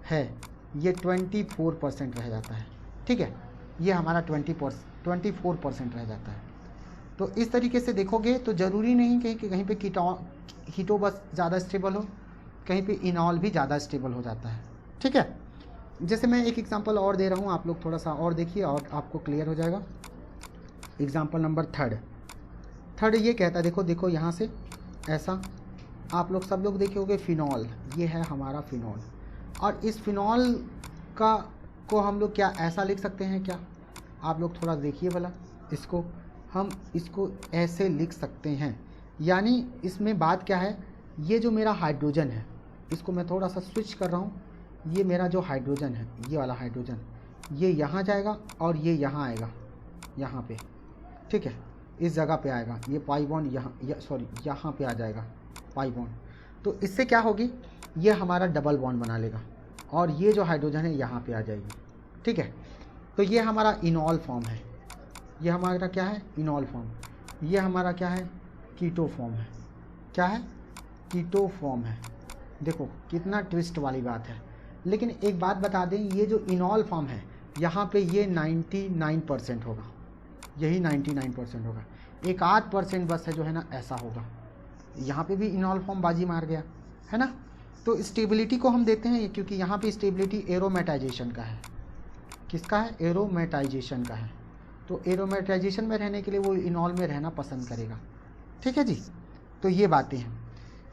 है ये 24% रह जाता है। ठीक है, ये हमारा 24% रह जाता है। तो इस तरीके से देखोगे तो ज़रूरी नहीं कि कहीं पे कीटो बस ज़्यादा स्टेबल हो, कहीं पे इनॉल भी ज़्यादा स्टेबल हो जाता है। ठीक है, जैसे मैं एक एग्जांपल और दे रहा हूँ, आप लोग थोड़ा सा और देखिए और आपको क्लियर हो जाएगा। एग्जांपल नंबर थर्ड ये कहता है, देखो यहाँ से ऐसा आप लोग सब लोग देखे होंगे फिनॉल, ये है हमारा फिनॉल। और इस फिनॉल को हम लोग क्या ऐसा लिख सकते हैं क्या? आप लोग थोड़ा देखिए भला, इसको हम इसको ऐसे लिख सकते हैं। यानी इसमें बात क्या है, ये जो मेरा हाइड्रोजन है इसको मैं थोड़ा सा स्विच कर रहा हूँ। ये मेरा जो हाइड्रोजन है, ये वाला हाइड्रोजन, ये यहाँ जाएगा और ये यहाँ आएगा, यहाँ पे। ठीक है, इस जगह पे आएगा। ये पाई बॉन्ड यहाँ पे आ जाएगा पाई बॉन्ड। तो इससे क्या होगी, ये हमारा डबल बॉन्ड बना लेगा और ये जो हाइड्रोजन है यहाँ पे आ जाएगी। ठीक है, तो ये हमारा इनॉल फॉर्म है। ये हमारा क्या है? इनॉल फॉर्म। ये हमारा क्या है? कीटो फॉर्म है। क्या है? कीटो फॉर्म है। देखो कितना ट्विस्ट वाली बात है। लेकिन एक बात बता दें, ये जो इनॉल फॉर्म है यहाँ पे ये 99% होगा, यही 99% होगा। एक 8% बस है जो है ना ऐसा होगा। यहाँ पे भी इनॉल फॉर्म बाजी मार गया है ना। तो स्टेबिलिटी को हम देते हैं क्योंकि यहाँ पे स्टेबिलिटी एरोमेटाइजेशन का है। किसका है? एरोमेटाइजेशन का है। तो एरोमेटाइजेशन में रहने के लिए वो इनॉल में रहना पसंद करेगा। ठीक है जी, तो ये बातें हैं।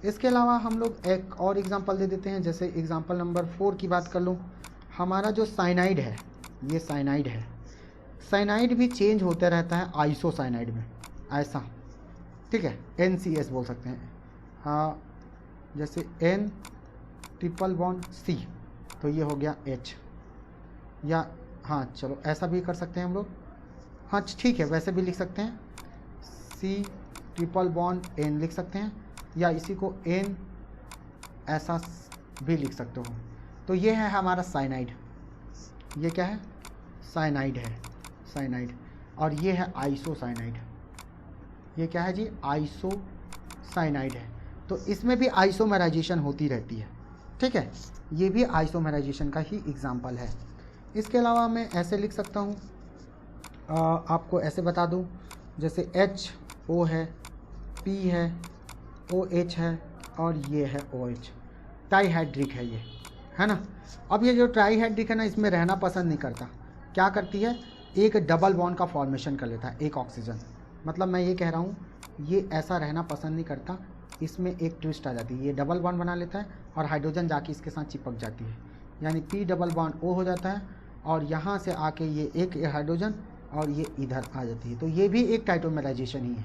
इसके अलावा हम लोग एक और एग्जांपल दे देते हैं। जैसे एग्जांपल नंबर 4 की बात कर लूँ, हमारा जो साइनाइड है, ये साइनाइड है। साइनाइड भी चेंज होता रहता है आइसोसाइनाइड में, ऐसा। ठीक है, NCS बोल सकते हैं। हाँ, जैसे N∠C, तो ये हो गया H। या हाँ चलो ऐसा भी कर सकते हैं हम लोग। हाँ ठीक है, वैसे भी लिख सकते हैं, C∠N लिख सकते हैं, या इसी को N ऐसा भी लिख सकते हो। तो ये है हमारा साइनाइड। ये क्या है? साइनाइड है, साइनाइड। और ये है आइसोसाइनाइड। ये क्या है जी? आइसोसाइनाइड है। तो इसमें भी आइसोमेराइजेशन होती रहती है। ठीक है, ये भी आइसोमेराइजेशन का ही एग्जाम्पल है। इसके अलावा मैं ऐसे लिख सकता हूँ, आपको ऐसे बता दूँ, जैसे HO है, P है, OH है और ये है OH। ट्राईहाइड्रिक है ये, है ना। अब ये जो ट्राईहाइड्रिक है ना, इसमें रहना पसंद नहीं करता। क्या करती है? एक डबल बॉन्ड का फॉर्मेशन कर लेता है, एक ऑक्सीजन। मतलब मैं ये कह रहा हूँ, ये ऐसा रहना पसंद नहीं करता। इसमें एक ट्विस्ट आ जाती है, ये डबल बॉन्ड बना लेता है और हाइड्रोजन जाके इसके साथ चिपक जाती है, यानी P डबल बॉन्ड O हो जाता है। और यहाँ से आके ये एक हाइड्रोजन और ये इधर आ जाती है। तो ये भी एक टाइटोमेराइजेशन ही है।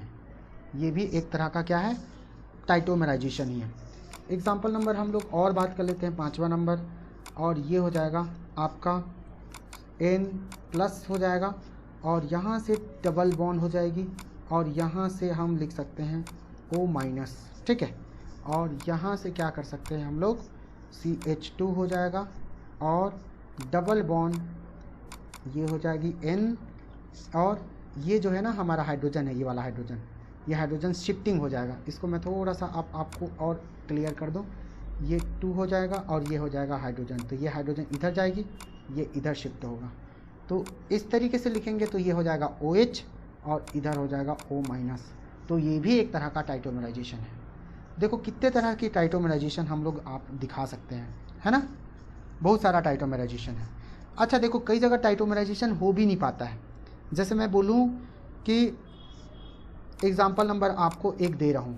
ये भी एक तरह का क्या है? टाइटोमेराइजेशन ही है। एग्जाम्पल नंबर हम लोग और बात कर लेते हैं, 5वां नंबर, और ये हो जाएगा आपका N+ हो जाएगा और यहाँ से डबल बॉन्ड हो जाएगी और यहाँ से हम लिख सकते हैं O-। ठीक है, और यहाँ से क्या कर सकते हैं हम लोग, CH2 हो जाएगा और डबल बॉन्ड ये हो जाएगी N। और ये जो है ना हमारा हाइड्रोजन है, ये वाला हाइड्रोजन, ये हाइड्रोजन शिफ्टिंग हो जाएगा। इसको मैं थोड़ा सा आपको और क्लियर कर दूं, ये 2 हो जाएगा और ये हो जाएगा हाइड्रोजन। तो ये हाइड्रोजन इधर जाएगी, ये इधर शिफ्ट होगा। तो इस तरीके से लिखेंगे तो ये हो जाएगा OH और इधर हो जाएगा O-। तो ये भी एक तरह का टाइटोमेराइजेशन है। देखो कितने तरह की टाइटोमेराइजेशन हम लोग आप दिखा सकते हैं, है ना। बहुत सारा टाइटोमेराइजेशन है। अच्छा देखो, कई जगह टाइटोमेराइजेशन हो भी नहीं पाता है। जैसे मैं बोलूँ कि एग्ज़ाम्पल नंबर आपको एक दे रहा हूँ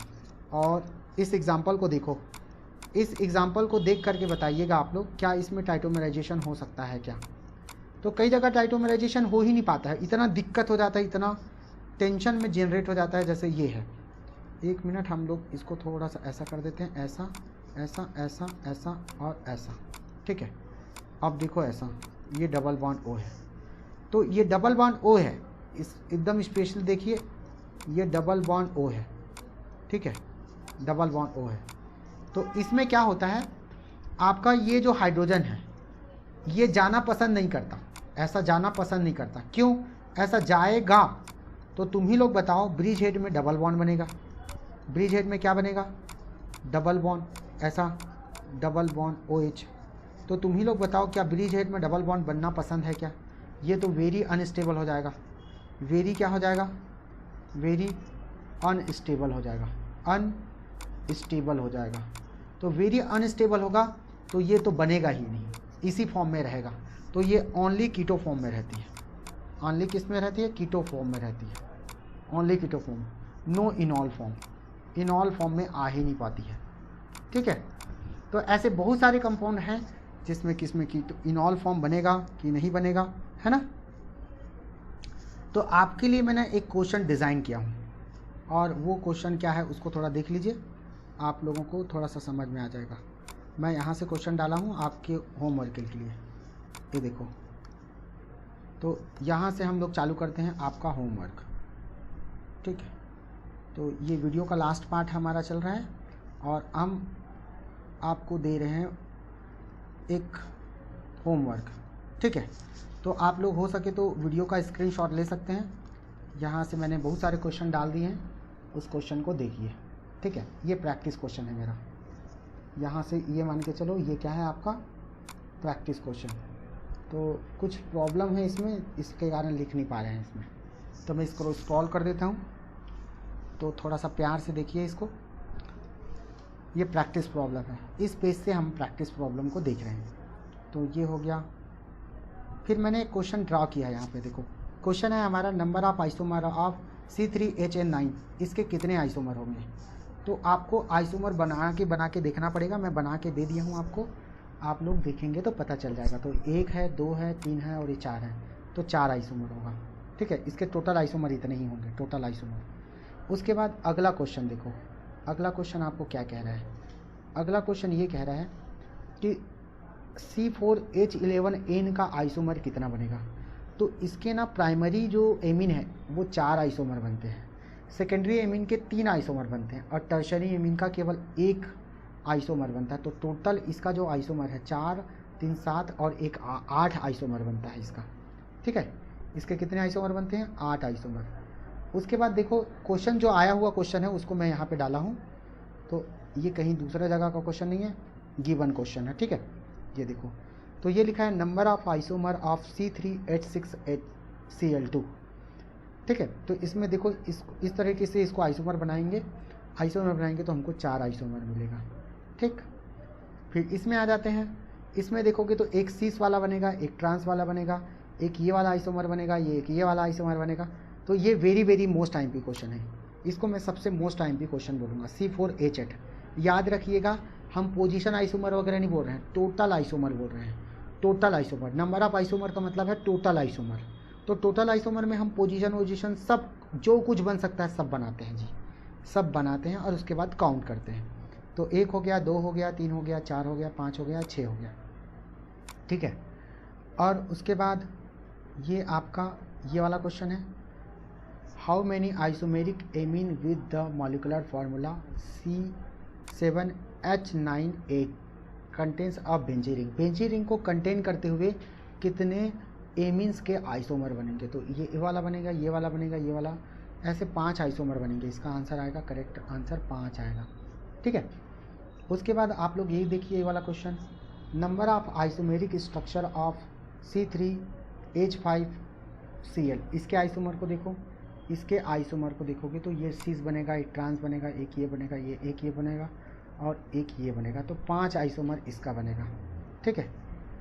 और इस एग्ज़ाम्पल को देखो, इस एग्ज़ाम्पल को देख करके बताइएगा आप लोग, क्या इसमें टाइटोमेराइजेशन हो सकता है क्या? तो कई जगह टाइटोमराइजेशन हो ही नहीं पाता है, इतना दिक्कत हो जाता है, इतना टेंशन में जनरेट हो जाता है। जैसे ये है, 1 मिनट हम लोग इसको थोड़ा सा ऐसा कर देते हैं, ऐसा ऐसा ऐसा ऐसा और ऐसा, ठीक है। अब देखो ऐसा, ये डबल बॉन्ड O है, तो ये डबल बॉन्ड O है, इस एकदम स्पेशल देखिए, ये डबल बॉन्ड O है, ठीक है, डबल बॉन्ड O है। तो इसमें क्या होता है, आपका ये जो हाइड्रोजन है ये जाना पसंद नहीं करता, ऐसा जाना पसंद नहीं करता। क्यों ऐसा जाएगा तो तुम ही लोग बताओ। ब्रिज हेड में डबल बॉन्ड बनेगा, ब्रिज हेड में क्या बनेगा, डबल बॉन्ड, ऐसा डबल बॉन्ड OH। तो तुम ही लोग बताओ क्या ब्रिज हेड में डबल बॉन्ड बनना पसंद है क्या? ये तो वेरी अनस्टेबल हो जाएगा, वेरी क्या हो जाएगा, वेरी अनस्टेबल हो जाएगा, अनस्टेबल हो जाएगा। तो वेरी अनस्टेबल होगा तो ये तो बनेगा ही नहीं, इसी फॉर्म में रहेगा। तो ये ओनली कीटो फॉर्म में रहती है, ओनली किस में रहती है, कीटो फॉर्म में रहती है, only keto form, no enol form, enol form में आ ही नहीं पाती है, ठीक है। तो ऐसे बहुत सारे कंपाउंड हैं जिसमें किसमें कीटो इनॉल फॉर्म बनेगा कि नहीं बनेगा, है ना। तो आपके लिए मैंने एक क्वेश्चन डिज़ाइन किया हूँ, और वो क्वेश्चन क्या है उसको थोड़ा देख लीजिए, आप लोगों को थोड़ा सा समझ में आ जाएगा। मैं यहाँ से क्वेश्चन डाला हूँ आपके होमवर्क के लिए, ये देखो। तो यहाँ से हम लोग चालू करते हैं आपका होमवर्क, ठीक है। तो ये वीडियो का लास्ट पार्ट हमारा चल रहा है, और हम आपको दे रहे हैं एक होमवर्क, ठीक है। तो आप लोग हो सके तो वीडियो का स्क्रीनशॉट ले सकते हैं, यहाँ से मैंने बहुत सारे क्वेश्चन डाल दिए हैं, उस क्वेश्चन को देखिए, ठीक है। ये प्रैक्टिस क्वेश्चन है मेरा, यहाँ से ये मान के चलो ये क्या है आपका प्रैक्टिस क्वेश्चन। तो कुछ प्रॉब्लम है इसमें, इसके कारण लिख नहीं पा रहे हैं इसमें, तो मैं इसको स्क्रॉल कर देता हूँ। तो थोड़ा सा प्यार से देखिए इसको, ये प्रैक्टिस प्रॉब्लम है, इस पेज से हम प्रैक्टिस प्रॉब्लम को देख रहे हैं। तो ये हो गया। फिर मैंने एक क्वेश्चन ड्रा किया, यहाँ पे देखो क्वेश्चन है हमारा, number of isomer of C3HN9, इसके कितने आइसोमर होंगे। तो आपको आइसोमर बना के देखना पड़ेगा, मैं बना के दे दिया हूँ आपको, आप लोग देखेंगे तो पता चल जाएगा। तो 1 है, 2 है, 3 है और ये 4 है, तो 4 आइसोमर होगा, ठीक है। इसके टोटल आइसोमर इतने ही होंगे, टोटल आइसोमर। उसके बाद अगला क्वेश्चन देखो, अगला क्वेश्चन आपको क्या कह रहा है, अगला क्वेश्चन ये कह रहा है कि C4H11N का आइसोमर कितना बनेगा। तो इसके ना प्राइमरी जो एमीन है वो 4 आइसोमर बनते हैं, सेकेंडरी एमीन के 3 आइसोमर बनते हैं, और टर्शरी एमीन का केवल 1 आइसोमर बनता है। तो टोटल इसका जो आइसोमर है 4, 3, 7 और 1 8 आइसोमर बनता है इसका, ठीक है। इसके कितने आइसोमर बनते हैं, 8 आइसोमर। उसके बाद देखो क्वेश्चन जो आया हुआ क्वेश्चन है उसको मैं यहाँ पे डाला हूँ, तो ये कहीं दूसरा जगह का क्वेश्चन नहीं है, गिवन क्वेश्चन है, ठीक है। ये देखो, तो ये लिखा है number of isomer of C3H6Cl2, ठीक है। तो इसमें देखो इस तरीके से इसको आइसोमर बनाएंगे, आइसोमर बनाएंगे तो हमको 4 आइसोमर मिलेगा, ठीक। फिर इसमें आ जाते हैं, इसमें देखोगे तो एक सीस वाला बनेगा, एक ट्रांस वाला बनेगा, एक ये वाला आइसोमर बनेगा, एक ये वाला आइसोमर बनेगा। तो ये very very most IMP question है, इसको मैं सबसे मोस्ट IMP क्वेश्चन बोलूँगा। C4H8 याद रखिएगा, हम पोजीशन आइसोमर वगैरह नहीं बोल रहे हैं, टोटल आइसोमर बोल रहे हैं, total isomer. Number of isomer का मतलब है टोटल आइसोमर। तो टोटल आइसोमर में हम पोजीशन सब जो कुछ बन सकता है सब बनाते हैं जी, सब बनाते हैं और उसके बाद काउंट करते हैं। तो 1 हो गया, 2 हो गया, 3 हो गया, 4 हो गया, 5 हो गया, 6 हो गया, ठीक है। और उसके बाद ये आपका ये वाला क्वेश्चन है, how many isomeric amine with the molecular formula C7H9A contains a benzene ring. Benzene ring को कंटेन करते हुए कितने एमीन्स के आइसोमर बनेंगे। तो ये वाला बनेगा, ये वाला बनेगा, ये वाला, ऐसे 5 आइसोमर बनेंगे। इसका आंसर आएगा, करेक्ट आंसर 5 आएगा, ठीक है। उसके बाद आप लोग यही देखिए ये वाला question, number of isomeric structure of C3H5Cl, इसके आइसोमर को देखो, इसके आइसोमर को देखोगे तो ये सीस बनेगा, एक ट्रांस बनेगा, एक ये बनेगा, ये एक ये बनेगा और एक ये बनेगा। तो 5 आइसोमर इसका बनेगा, ठीक है।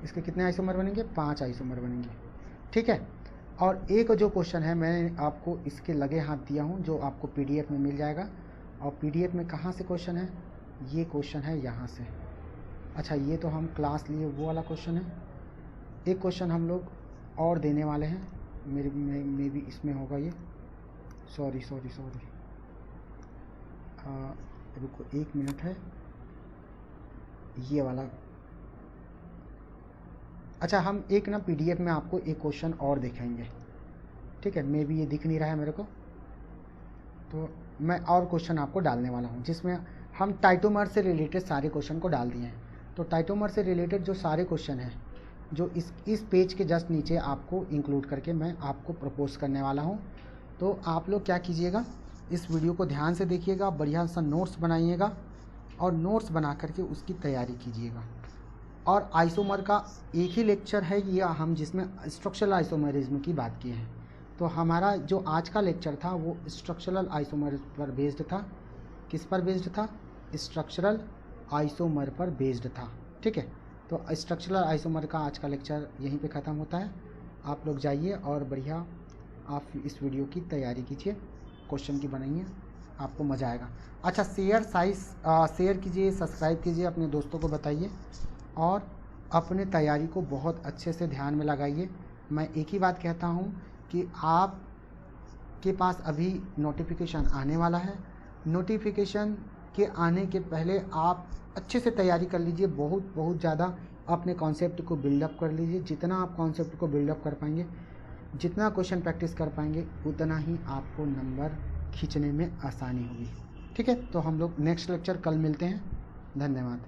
इसके कितने आइसोमर बनेंगे, 5 आइसोमर बनेंगे, ठीक है। और एक जो क्वेश्चन है मैंने आपको इसके लगे हाथ दिया हूँ, जो आपको PDF में मिल जाएगा। और PDF में कहाँ से क्वेश्चन है, ये क्वेश्चन है यहाँ से। अच्छा, ये तो हम क्लास लिए वो वाला क्वेश्चन है। एक क्वेश्चन हम लोग और देने वाले हैं, मेरे में भी इसमें होगा ये, सॉरी रुको 1 मिनट है, ये वाला। अच्छा, हम एक ना PDF में आपको एक क्वेश्चन और दिखाएंगे, ठीक है। मे भी ये दिख नहीं रहा है मेरे को, तो मैं और क्वेश्चन आपको डालने वाला हूँ, जिसमें हम टाइटोमर से रिलेटेड सारे क्वेश्चन को डाल दिए हैं। तो टाइटोमर से रिलेटेड जो सारे क्वेश्चन हैं, जो इस पेज के जस्ट नीचे आपको इंक्लूड करके मैं आपको प्रपोज करने वाला हूँ। तो आप लोग क्या कीजिएगा, इस वीडियो को ध्यान से देखिएगा, बढ़िया सा नोट्स बनाइएगा और नोट्स बना करके उसकी तैयारी कीजिएगा। और आइसोमर का एक ही लेक्चर है ये हम, जिसमें स्ट्रक्चरल आइसोमरिज्म की बात की है। तो हमारा जो आज का लेक्चर था वो स्ट्रक्चरल आइसोमर पर बेस्ड था। किस पर बेस्ड था? स्ट्रक्चरल आइसोमर पर बेस्ड था, ठीक है। तो स्ट्रक्चरल आइसोमर का आज का लेक्चर यहीं पे ख़त्म होता है। आप लोग जाइए और बढ़िया आप इस वीडियो की तैयारी कीजिए, क्वेश्चन की बनाइए, आपको मज़ा आएगा। अच्छा, शेयर कीजिए, सब्सक्राइब कीजिए, अपने दोस्तों को बताइए और अपने तैयारी को बहुत अच्छे से ध्यान में लगाइए। मैं एक ही बात कहता हूँ कि आप के पास अभी नोटिफिकेशन आने वाला है। नोटिफिकेशन के आने के पहले आप अच्छे से तैयारी कर लीजिए, बहुत ज़्यादा अपने कॉन्सेप्ट को बिल्डअप कर लीजिए। जितना आप कॉन्सेप्ट को बिल्डअप कर पाएंगे, जितना क्वेश्चन प्रैक्टिस कर पाएंगे, उतना ही आपको नंबर खींचने में आसानी होगी, ठीक है। तो हम लोग नेक्स्ट लेक्चर कल मिलते हैं। धन्यवाद।